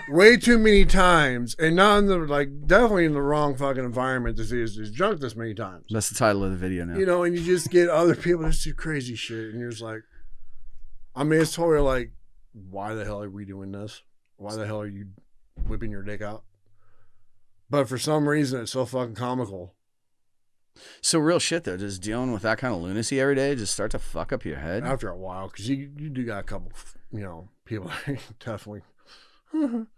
way too many times, and not in the, like, definitely in the wrong fucking environment to see his junk this many times. That's the title of the video now. You know, and you just get other people that do crazy shit, and you're just like, I mean, it's totally like, why the hell are we doing this? Why the hell are you whipping your dick out? But for some reason, it's so fucking comical. So real shit though, just dealing with that kind of lunacy every day just start to fuck up your head after a while, because you do got a couple, you know, people definitely.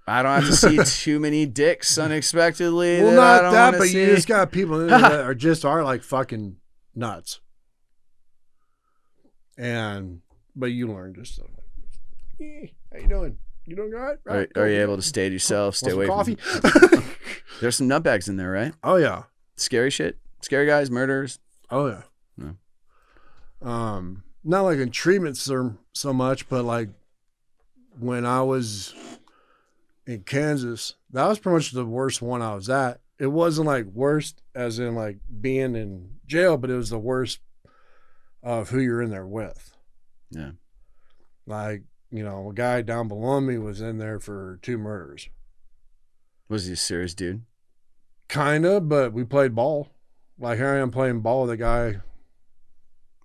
I don't have to see too many dicks unexpectedly. Well, not that, but you just got people in there that are like fucking nuts. But you learn just stuff like, hey, how you doing? You doing all right? Are you able to stay to yourself? Stay away from coffee. There's some nutbags in there, right? Oh yeah, scary shit. Scary guys, murderers. Oh yeah. Not like in treatment so much, but like when I was in Kansas, that was pretty much the worst one I was at. It wasn't like worst as in like being in jail, but it was the worst of who you're in there with. Yeah. Like, you know, a guy down below me was in there for 2 murders. Was he a serious dude? Kinda, but we played ball. Like here I am playing ball with a guy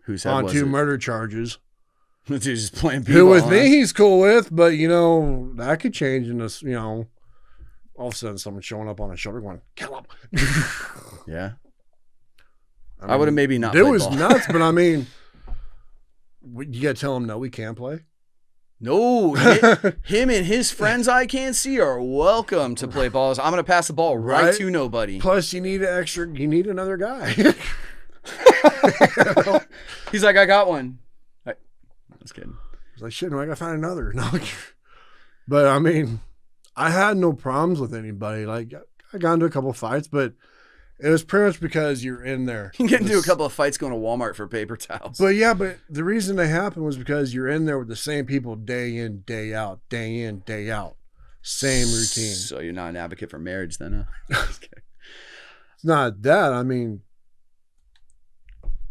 who's on 2 murder charges. Dude's just playing people. Who with me he's cool with, but you know, that could change in this, you know, all of a sudden someone showing up on his shoulder going, kill him. Yeah. I would have maybe not. It was nuts, but I mean, you gotta tell him no, we can't play. No, him and his friends I can't see are welcome to play balls. I'm gonna pass the ball right to nobody. Plus, you need another guy. He's like, I got one. I was kidding. He's like, shit, no, I gotta find another. No, but I mean, I had no problems with anybody. Like, I got into a couple fights, but It was pretty much because you're in there. You can get into a couple of fights going to Walmart for paper towels. But yeah, but the reason they happen was because you're in there with the same people day in, day out, day in, day out. Same routine. So you're not an advocate for marriage then, huh? It's not that. I mean,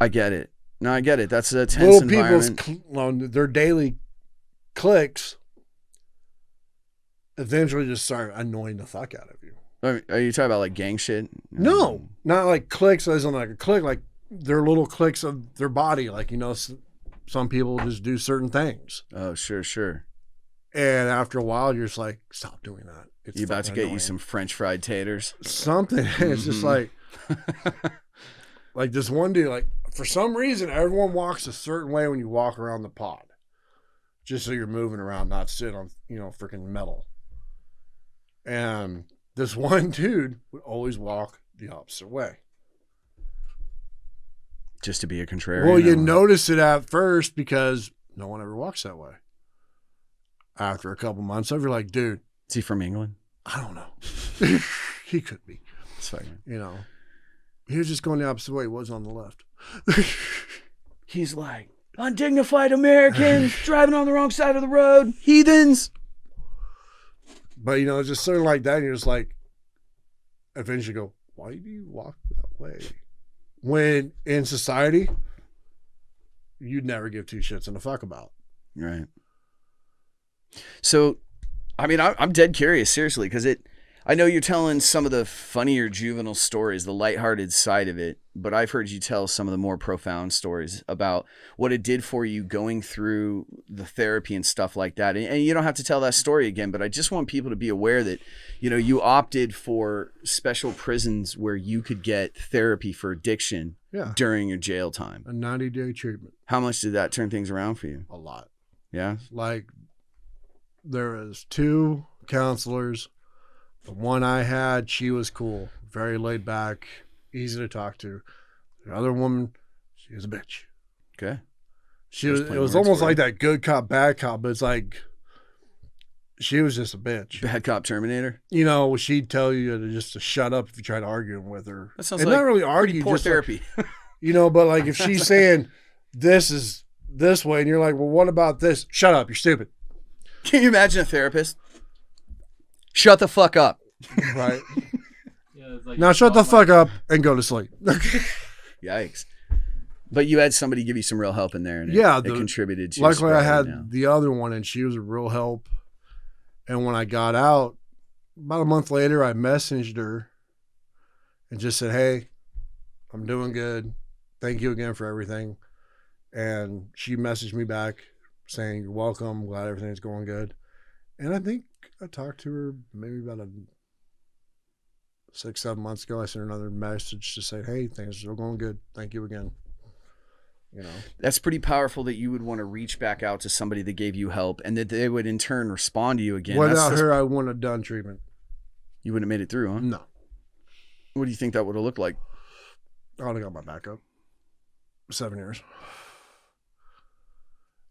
I get it. No, I get it. That's a tense little environment. people's their daily clicks eventually just start annoying the fuck out of you. Are you talking about like gang shit? No, not like clicks as in like a click, like they're little clicks of their body. Like, some people just do certain things. Oh, sure. And after a while, you're just like, stop doing that. It's You about to get annoying. you some French fried taters? Something. It's just like this one dude, like for some reason, everyone walks a certain way when you walk around the pod. Just so you're moving around, not sitting on, freaking metal. And this one dude would always walk the opposite way. Just to be a contrarian? Well, you notice it at first because no one ever walks that way. After a couple months, you're like, dude. Is he from England? I don't know. He could be. It's fine. He was just going the opposite way. He was on the left. He's like, undignified Americans driving on the wrong side of the road, heathens. But, it's just sort of like that. And you're just like, eventually go, why do you walk that way? When in society, you'd never give two shits and a fuck about. Right. So, I mean, I'm dead curious, seriously, because I know you're telling some of the funnier juvenile stories, the lighthearted side of it, but I've heard you tell some of the more profound stories about what it did for you going through the therapy and stuff like that. And you don't have to tell that story again, but I just want people to be aware that, you opted for special prisons where you could get therapy for addiction during your jail time. A 90-day treatment. How much did that turn things around for you? A lot. Yeah? Like, there was 2 counselors. The one I had, she was cool, very laid back, easy to talk to. The other woman, she was a bitch. Okay. It was almost like that good cop, bad cop, but it's like she was just a bitch. Bad cop Terminator? She'd tell you to shut up if you try to argue with her. That sounds and like not really argue, poor just therapy. But like if she's saying this is this way and you're like, well, what about this? Shut up, you're stupid. Can you imagine a therapist? Shut the fuck up. Right. Yeah, it's like Now shut the fuck up and go to sleep. Yikes. But you had somebody give you some real help in there, and it contributed to luckily I had now. the other one, and she was a real help. And when I got out, about a month later, I messaged her and just said, hey, I'm doing good. Thank you again for everything. And she messaged me back saying, you're welcome. Glad everything's going good. And I think I talked to her maybe about 6-7 months ago. I sent her another message to say, hey, things are still going good. Thank you again. That's pretty powerful that you would want to reach back out to somebody that gave you help and that they would in turn respond to you again. Without her, I wouldn't have done treatment. You wouldn't have made it through, huh? No. What do you think that would have looked like? I would have got my back up. 7 years.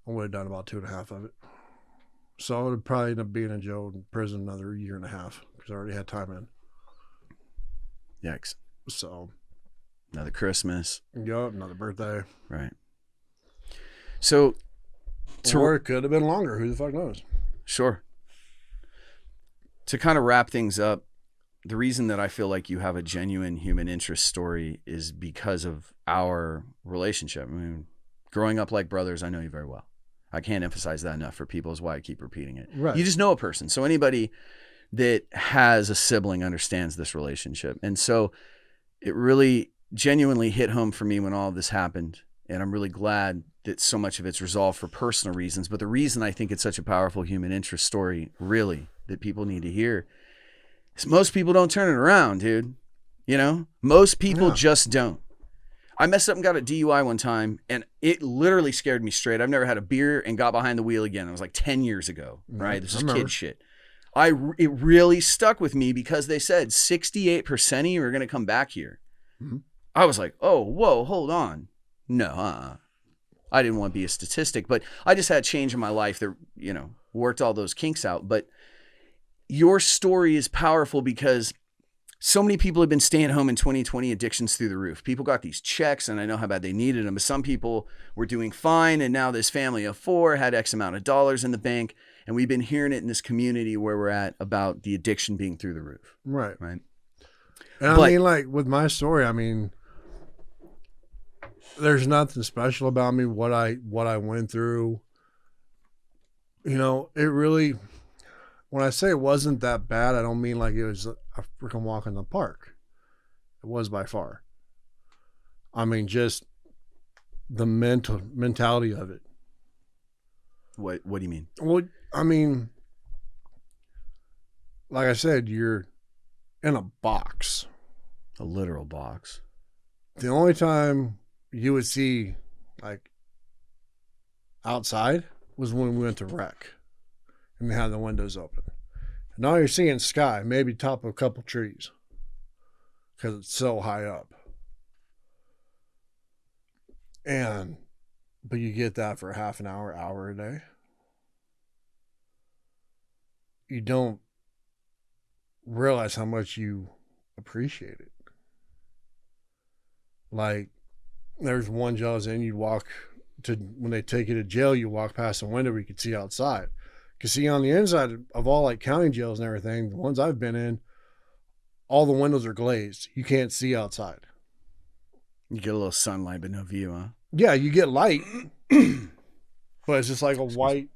I would have done about 2.5 of it. So I would probably end up being in jail in prison another 1.5 years because I already had time in. Yikes. So. Another Christmas. Yep, another birthday. Right. So. Or it could have been longer. Who the fuck knows? Sure. To kind of wrap things up, the reason that I feel like you have a genuine human interest story is because of our relationship. I mean, growing up like brothers, I know you very well. I can't emphasize that enough for people, is why I keep repeating it. Right. You just know a person. So anybody that has a sibling understands this relationship. And so it really genuinely hit home for me when all of this happened. And I'm really glad that so much of it's resolved for personal reasons. But the reason I think it's such a powerful human interest story, really, that people need to hear is most people don't turn it around, dude. Most people just don't. I messed up and got a DUI one time, and it literally scared me straight. I've never had a beer and got behind the wheel again. It was like 10 years ago, right? This is kid shit. It really stuck with me because they said 68% of you are going to come back here. Mm-hmm. I was like, oh, whoa, hold on. No, I didn't want to be a statistic, but I just had a change in my life that, worked all those kinks out. But your story is powerful because so many people have been staying home in 2020, addictions through the roof. People got these checks and I know how bad they needed them, but some people were doing fine. And now this family of 4 had X amount of dollars in the bank. And we've been hearing it in this community where we're at about the addiction being through the roof. Right. Right. And I mean, like with my story, I mean, there's nothing special about me, what I went through. You know, it really, when I say it wasn't that bad, I don't mean like it was a freaking walk in the park. It was by far. I mean, just the mentality of it. What do you mean? Well, I mean, like I said, you're in a box. A literal box. The only time you would see like outside was when we went to rec and they had the windows open. And all you're seeing sky, maybe top of a couple trees because it's so high up. But you get that for half an hour a day. You don't realize how much you appreciate it. Like, there's one jail in, you'd walk to, when they take you to jail, you walk past the window where you could see outside. Because see, on the inside of all like county jails and everything, the ones I've been in, all the windows are glazed. You can't see outside. You get a little sunlight, but no view, huh? Yeah, you get light, but it's just like a white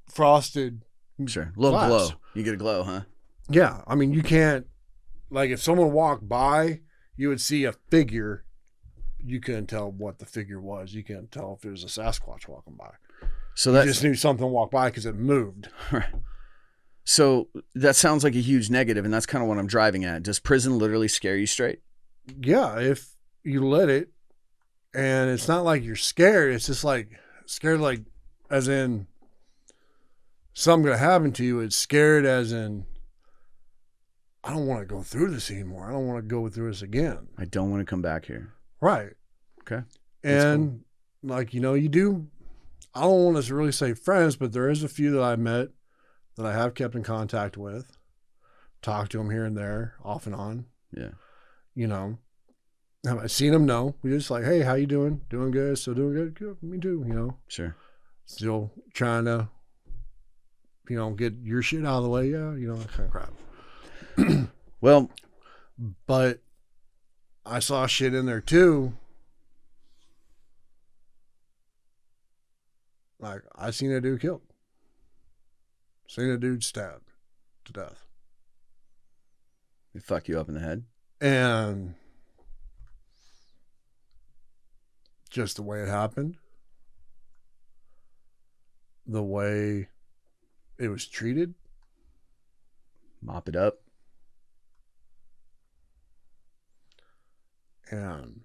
frosted. Sure. A little glass. glow. You get a glow, huh? Yeah. I mean, you can't, like if someone walked by, you would see a figure. You couldn't tell what the figure was. You couldn't tell if it was a Sasquatch walking by. So You that just knew something walked by because it moved. So that sounds like a huge negative, and that's kind of what I'm driving at. Does prison literally scare you straight? Yeah, if you let it, and it's not like you're scared. It's just like scared, like as in something gonna happen to you. It's scared as in I don't want to go through this anymore. I don't want to go through this again. I don't want to come back here. Right. Okay. And like, you know, you do, I don't want to really say friends, but there is a few that I met that I have kept in contact with, talked to them here and there, off and on. Yeah. You know, have I seen them? No. We just like, hey, how you doing? Doing good. Still doing good? Good. Me too. You know, Sure. still trying to, you know, get your shit out of the way. Yeah. You know, that kind of crap. Well, But I saw shit in there too. Like, I seen a dude killed. Seen a dude stabbed to death. they fuck you up in the head. And just the way it happened, the way it was treated. Mop it up. And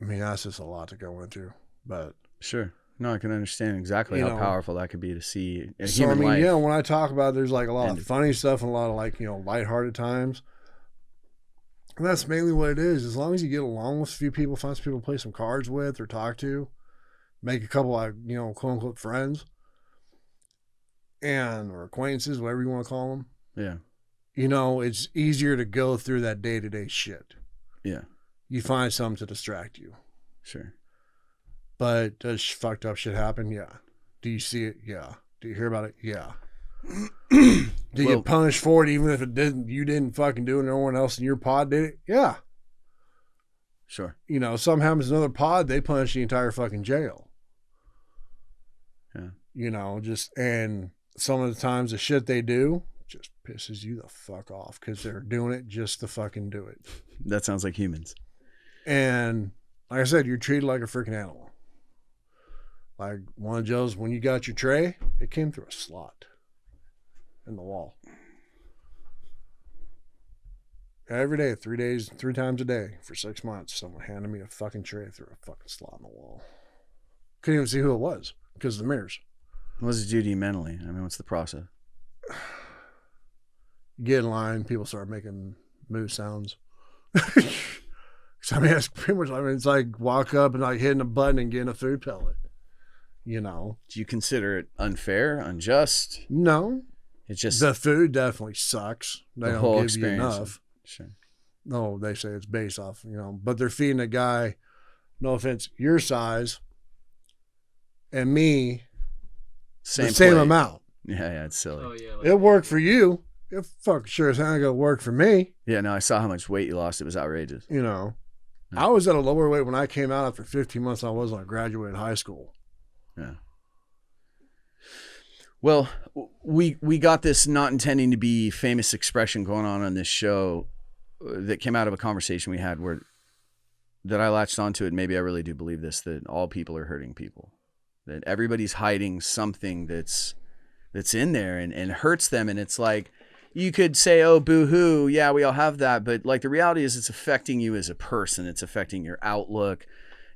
I mean, that's just a lot to go into, but Sure. No, I can understand exactly You how know, powerful that could be to see a so I human mean, life. yeah, when I talk about it, there's like a lot And- of funny stuff and a lot of like, you know, lighthearted times. And that's mainly what it is. As long as you get along with a few people, find some people to play some cards with or talk to, make a couple of, you know, quote unquote friends and or acquaintances, whatever you want to call them. Yeah. You know, it's easier to go through that day-to-day shit. Yeah. You find something to distract you. Sure. But does fucked up shit happen? Yeah. Do you see it? Yeah. Do you hear about it? Yeah. Do you Well- get punished for it even if it didn't? You didn't fucking do it. No one else in your pod did it. Yeah. Sure. You know, something happens in another pod, they punish the entire fucking jail. Yeah. You know, just and some of the times the shit they do just pisses you the fuck off because they're doing it just to fucking do it. That sounds like humans. And like I said, you're treated like a freaking animal. Like one of Joe's, when you got your tray, it came through a slot in the wall. Every day, 3 days, 3 times a day for 6 months, someone handed me a fucking tray through a fucking slot in the wall. Couldn't even see who it was because of the mirrors. What does it do to you mentally? I mean, what's the process? You get in line, people start making moo sounds. So, I mean, that's pretty much, I mean, it's like walk up and like hitting a button and getting a food pellet. You know? Do you consider it unfair, unjust? No. It's just the food definitely sucks. They the don't whole give experience. you enough. Sure. No, they say it's based off, but they're feeding a guy, no offense, your size and me the same plate. amount. Yeah, it's silly. Oh yeah. Like, It worked for you. It fuck sure as hell ain't gonna work for me. Yeah, no, I saw how much weight you lost. It was outrageous. I was at a lower weight when I came out after 15 months than I was when I graduated high school. Yeah. Well, we got this not intending to be famous expression going on this show that came out of a conversation we had that I latched onto it. Maybe I really do believe this, that all people are hurting people, that everybody's hiding something that's in there and hurts them. And it's like, you could say, oh, boo-hoo, yeah, we all have that. But like the reality is it's affecting you as a person. It's affecting your outlook.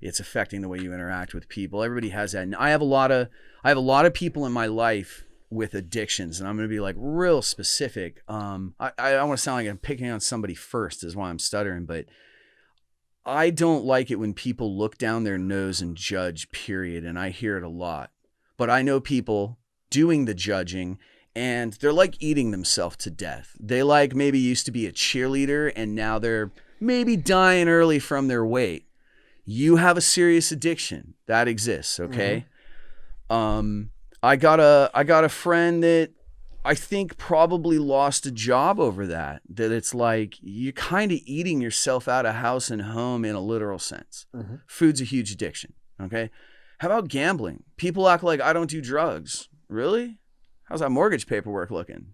It's affecting the way you interact with people. Everybody has that. And I have a lot of people in my life with addictions, and I'm going to be like real specific. I want to sound like I'm picking on somebody first is why I'm stuttering, but I don't like it when people look down their nose and judge, period. And I hear it a lot, but I know people doing the judging, and they're like eating themselves to death. They like maybe used to be a cheerleader and now they're maybe dying early from their weight. You have a serious addiction that exists. Okay. Mm-hmm. I got a friend that I think probably lost a job over that it's like you're kind of eating yourself out of house and home in a literal sense. Mm-hmm. Food's a huge addiction. Okay. How about gambling? People act like I don't do drugs. Really? How's that mortgage paperwork looking?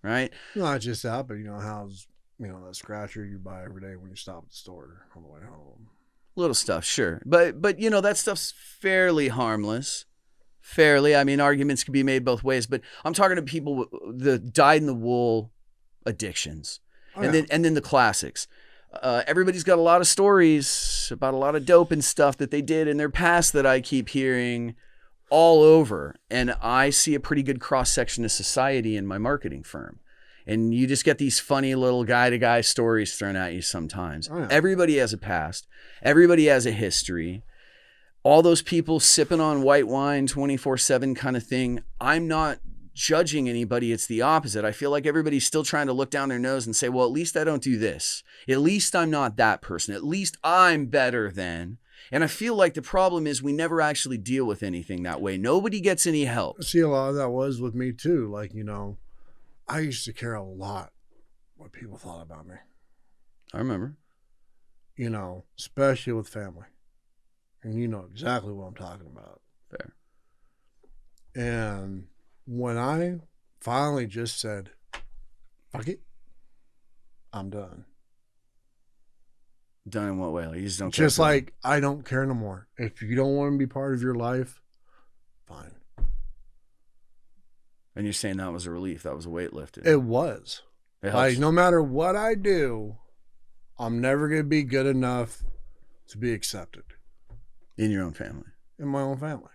Right? Not just that, but how's that scratcher you buy every day when you stop at the store on the way home. Little stuff, sure. But that stuff's fairly harmless. Fairly. I mean, arguments can be made both ways, but I'm talking to people the dyed in the wool addictions. Oh, and then the classics. Everybody's got a lot of stories about a lot of dope and stuff that they did in their past that I keep hearing all over. And I see a pretty good cross-section of society in my marketing firm. And you just get these funny little guy-to-guy stories thrown at you sometimes. Oh, yeah. Everybody has a past. Everybody has a history. All those people sipping on white wine 24/7 kind of thing. I'm not judging anybody. It's the opposite. I feel like everybody's still trying to look down their nose and say, well, at least I don't do this. At least I'm not that person. At least I'm better than. And I feel like the problem is we never actually deal with anything that way. Nobody gets any help. See, a lot of that was with me too. Like, I used to care a lot what people thought about me. I remember. Especially with family. And you know exactly what I'm talking about. Fair. And when I finally just said, fuck it, I'm done. Done in what way? Like you just don't care. Just like I don't care no more. If you don't want to be part of your life, fine. And you're saying that was a relief. That was a weight lifted. It was. Like no matter what I do, I'm never going to be good enough to be accepted. In your own family. In my own family.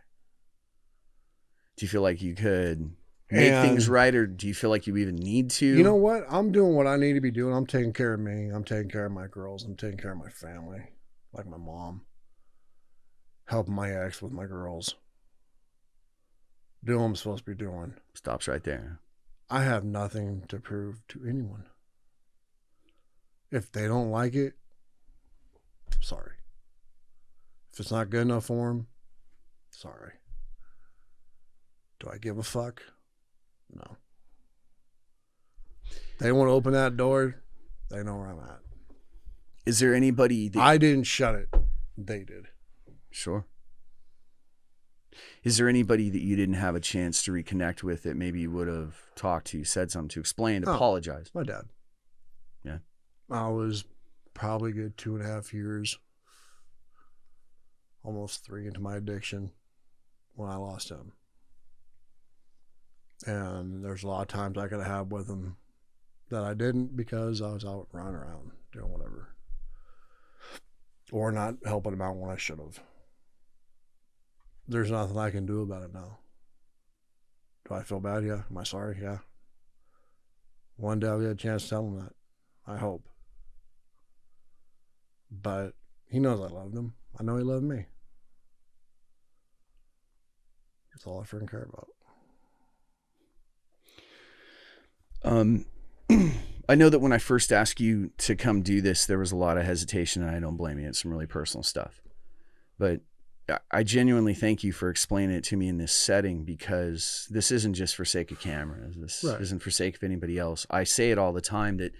Do you feel like you could make things right, or do you feel like you even need to? You know what? I'm doing what I need to be doing. I'm taking care of me. I'm taking care of my girls. I'm taking care of my family, like my mom. Helping my ex with my girls. Doing what I'm supposed to be doing. Stops right there. I have nothing to prove to anyone. If they don't like it, sorry. If it's not good enough for them, sorry. Do I give a fuck? No. They want to open that door, they know where I'm at. Is there anybody that... I didn't shut it. They did. Sure. Is there anybody that you didn't have a chance to reconnect with that maybe you would have talked to, said something to, explained, apologize? My dad. Yeah. I was probably a good 2.5 years, almost 3 into my addiction when I lost him. And there's a lot of times I could have had with him that I didn't because I was out running around doing whatever. Or not helping him out when I should have. There's nothing I can do about it now. Do I feel bad? Yeah. Am I sorry? Yeah. One day I'll get a chance to tell him that. I hope. But he knows I loved him. I know he loved me. That's all I freaking care about. I know that when I first asked you to come do this, there was a lot of hesitation, and I don't blame you. It's some really personal stuff. But I genuinely thank you for explaining it to me in this setting, because this isn't just for sake of cameras. This isn't for sake of anybody else. I say it all the time that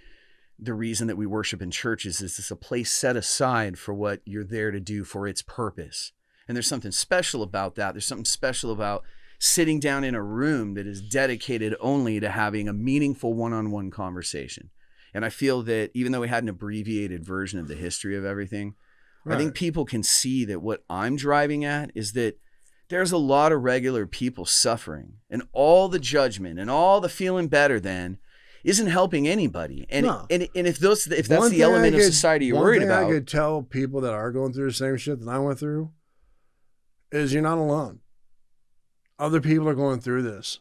the reason that we worship in churches is it's a place set aside for what you're there to do for its purpose. And there's something special about that. There's something special about sitting down in a room that is dedicated only to having a meaningful one-on-one conversation. And I feel that even though we had an abbreviated version of the history of everything, I think people can see that what I'm driving at is that there's a lot of regular people suffering, and all the judgment and all the feeling better than isn't helping anybody. And and if that's the element of society you're worried about. One thing I could tell people that are going through the same shit that I went through is you're not alone. Other people are going through this.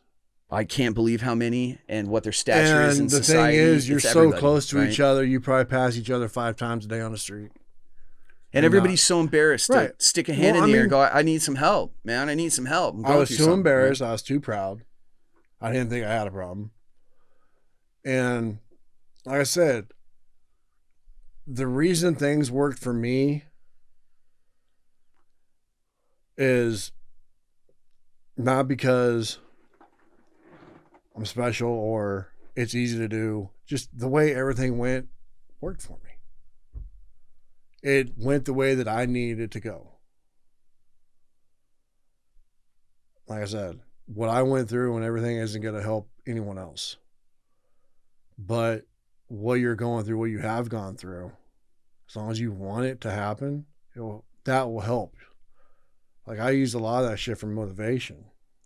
I can't believe how many and what their stature is in society. And the thing is, you're so close to each other, you probably pass each other 5 times a day on the street. And everybody's so embarrassed to stick a hand in the air and go, I need some help, man. I need some help. I was too embarrassed. I was too proud. I didn't think I had a problem. And like I said, the reason things worked for me is not because I'm special or it's easy to do. Just the way everything went worked for me. It went the way that I needed it to go. Like I said, what I went through and everything isn't going to help anyone else. But what you're going through, what you have gone through, as long as you want it to happen, that will help. Like, I used a lot of that shit for motivation.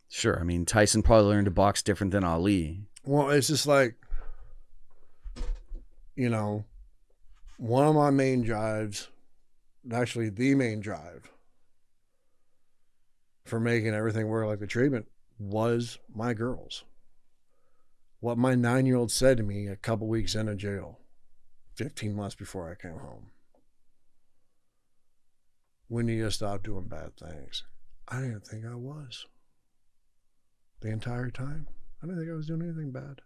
Sure. I mean, Tyson probably learned to box different than Ali. Well, it's just like, you know, one of my main drives, actually the main drive for making everything work like the treatment, was my girls. What my 9-year-old said to me a couple weeks into jail, 15 months before I came home. We need to stop doing bad things. I didn't think I was. The entire time. I didn't think I was doing anything bad.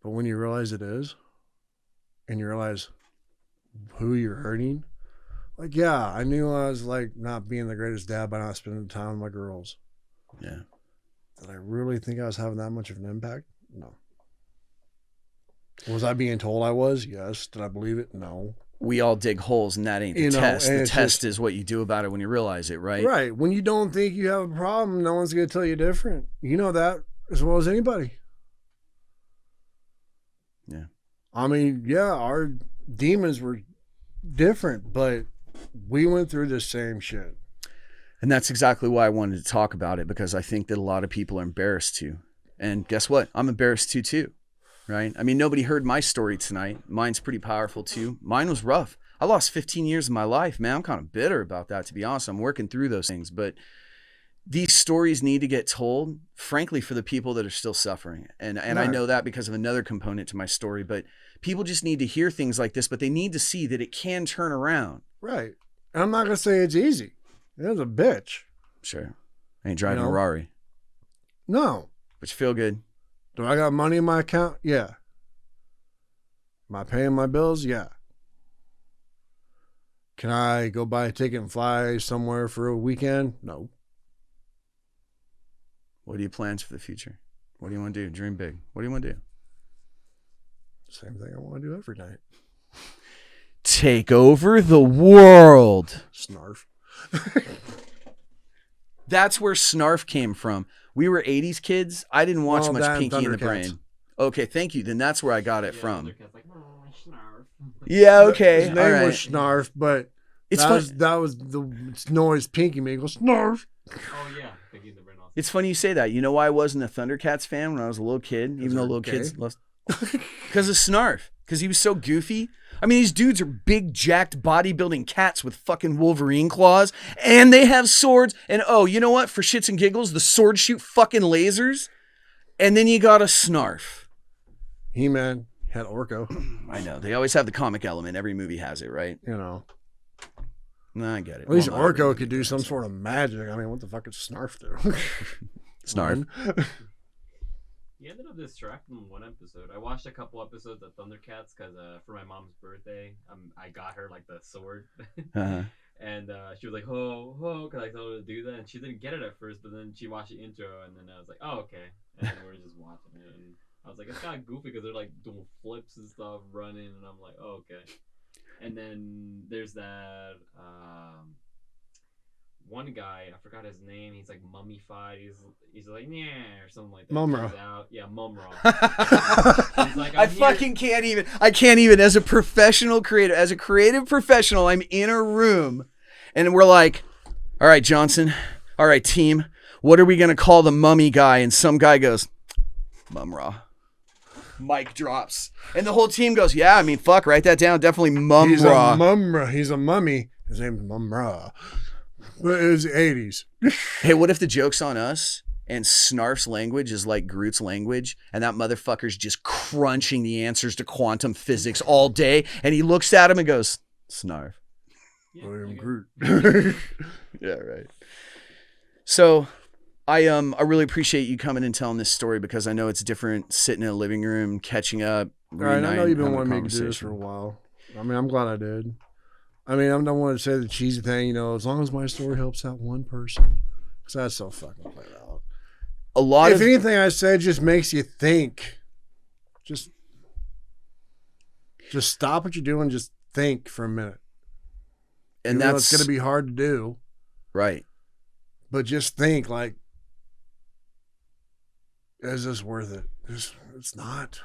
But when you realize it is, and you realize who you're hurting, like, yeah, I knew I was like not being the greatest dad by not spending time with my girls. Yeah. Did I really think I was having that much of an impact? No. Was I being told I was? Yes. Did I believe it? No. We all dig holes, and that ain't the test. The test is what you do about it when you realize it, right? Right. When you don't think you have a problem, no one's going to tell you different. You know that as well as anybody. Yeah. I mean, yeah, our demons were different, but we went through the same shit. And that's exactly why I wanted to talk about it, because I think that a lot of people are embarrassed to. And guess what? I'm embarrassed too. Right? I mean, nobody heard my story tonight. Mine's pretty powerful too. Mine was rough. I lost 15 years of my life, man. I'm kind of bitter about that, to be honest. I'm working through those things, but these stories need to get told, frankly, for the people that are still suffering. And right. I know that because of another component to my story, but people just need to hear things like this, but they need to see that it can turn around. Right. And I'm not going to say it's easy. It was a bitch. Sure. I ain't driving a Rari. No. But you feel good. Do I got money in my account? Yeah. Am I paying my bills? Yeah. Can I go buy a ticket and fly somewhere for a weekend? No. What are your plans for the future? What do you want to do? Dream big. What do you want to do? Same thing I want to do every night. Take over the world. Snarf. That's where Snarf came from. We were 80s kids. I didn't watch much Pinky and the Brain. Okay, thank you. Then that's where I got it from. Like, oh, Snarf. Yeah, okay. His name was Snarf, but that was the noise Pinky made. Go Snarf. Oh, yeah. Pinky and the Brain also. It's funny you say that. You know why I wasn't a Thundercats fan when I was a little kid? Even though little kids loved... Because of Snarf. Because he was so goofy. I mean, these dudes are big, jacked, bodybuilding cats with fucking Wolverine claws, and they have swords. And oh, you know what? For shits and giggles, the swords shoot fucking lasers. And then you got a Snarf. He-Man had Orko. I know. They always have the comic element. Every movie has it, right? You know. No, I get it. At least Orko could do some sort of magic. I mean, what the fuck does Snarf do? Snarf. He ended up distracting in one episode. I watched a couple episodes of Thundercats because for my mom's birthday, I got her like the sword, Uh-huh. and she was like, "Ho ho," because I told her to do that, and she didn't get it at first, but then she watched the intro, and then I was like, "Oh, okay," and then we were just watching it, and I was like, "It's kind of goofy because they're like doing flips and stuff, running," and I'm like, "Oh, okay." And then there's that one guy, I forgot his name. He's like mummified. He's like yeah or something like that. Mumra. Comes out. Yeah, Mumra. He's like, I fucking can't even. I can't even. As a professional creator, as a creative professional, I'm in a room, and we're like, "All right, Johnson. All right, team. What are we gonna call the mummy guy?" And some guy goes, "Mumra." Mic drops, and the whole team goes, "Yeah, I mean, fuck, write that down. Definitely Mumra." He's a Mumra. He's a mummy. His name's Mumra. But it was the 80s. Hey, what if the joke's on us and Snarf's language is like Groot's language and that motherfucker's just crunching the answers to quantum physics all day and he looks at him and goes, Snarf. Yeah, William okay. Groot. Yeah, right. So I really appreciate you coming and telling this story because I know it's different sitting in a living room, catching up. All right, I know you've been having a wanting me to do this for a while. I mean, I'm glad I did. I mean, I don't want to say the cheesy thing, you know, as long as my story helps out one person. Because that's so fucking played out. A lot If of anything I said just makes you think, just stop what you're doing, just think for a minute. and Even though that's it's going to be hard to do, right. but just think like, is this worth it? It's not.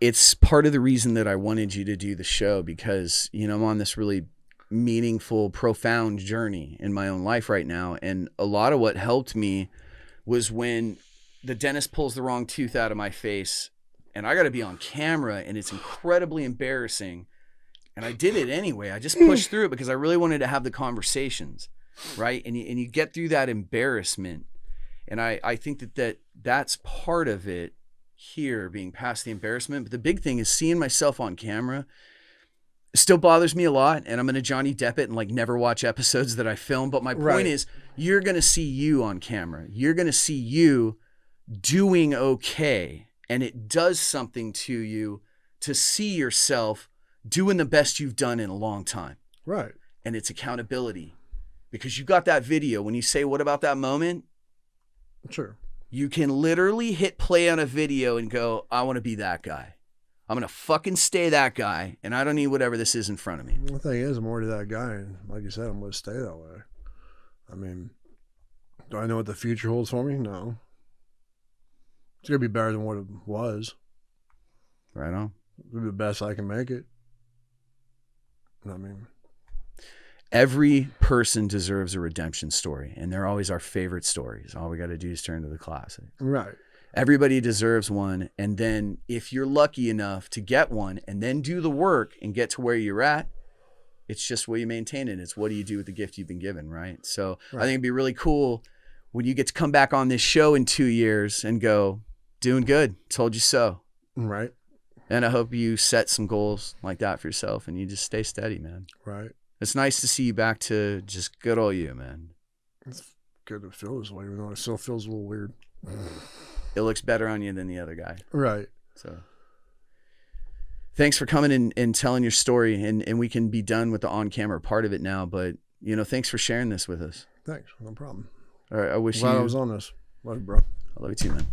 It's part of the reason that I wanted you to do the show because, you know, I'm on this really meaningful, profound journey in my own life right now. And a lot of what helped me was when the dentist pulls the wrong tooth out of my face and I got to be on camera and it's incredibly embarrassing. And I did it anyway. I just pushed through it because I really wanted to have the conversations, right? And you get through that embarrassment. And I think that's part of it here, being past the embarrassment. But the big thing is seeing myself on camera still bothers me a lot. And I'm going to Johnny Depp it and like never watch episodes that I film. But my point is you're going to see you on camera. You're going to see you doing okay. And it does something to you to see yourself doing the best you've done in a long time. Right. And it's accountability because you got that video. When you say, what about that moment? Sure. You can literally hit play on a video and go, I want to be that guy. I'm going to fucking stay that guy. And I don't need whatever this is in front of me. The thing is, I'm already that guy. And like you said, I'm going to stay that way. I mean, do I know what the future holds for me? No. It's going to be better than what it was. Right on. It'll be the best I can make it. I mean, every person deserves a redemption story. And they're always our favorite stories. All we got to do is turn to the classic. right. Everybody deserves one. And then if you're lucky enough to get one and then do the work and get to where you're at, it's just will you maintain it? It's what do you do with the gift you've been given, right? So I think it'd be really cool when you get to come back on this show in 2 years and go, doing good. Told you so. Right. And I hope you set some goals like that for yourself and you just stay steady, man. Right. It's nice to see you back to just good old you, man. It's good to feel this way, even though it still feels a little weird. It looks better on you than the other guy. Right. So thanks for coming and telling your story. And we can be done with the on-camera part of it now. But, you know, thanks for sharing this with us. Thanks. No problem. All right. I wish Glad you. I was on this. Love you, bro. I love you too, man.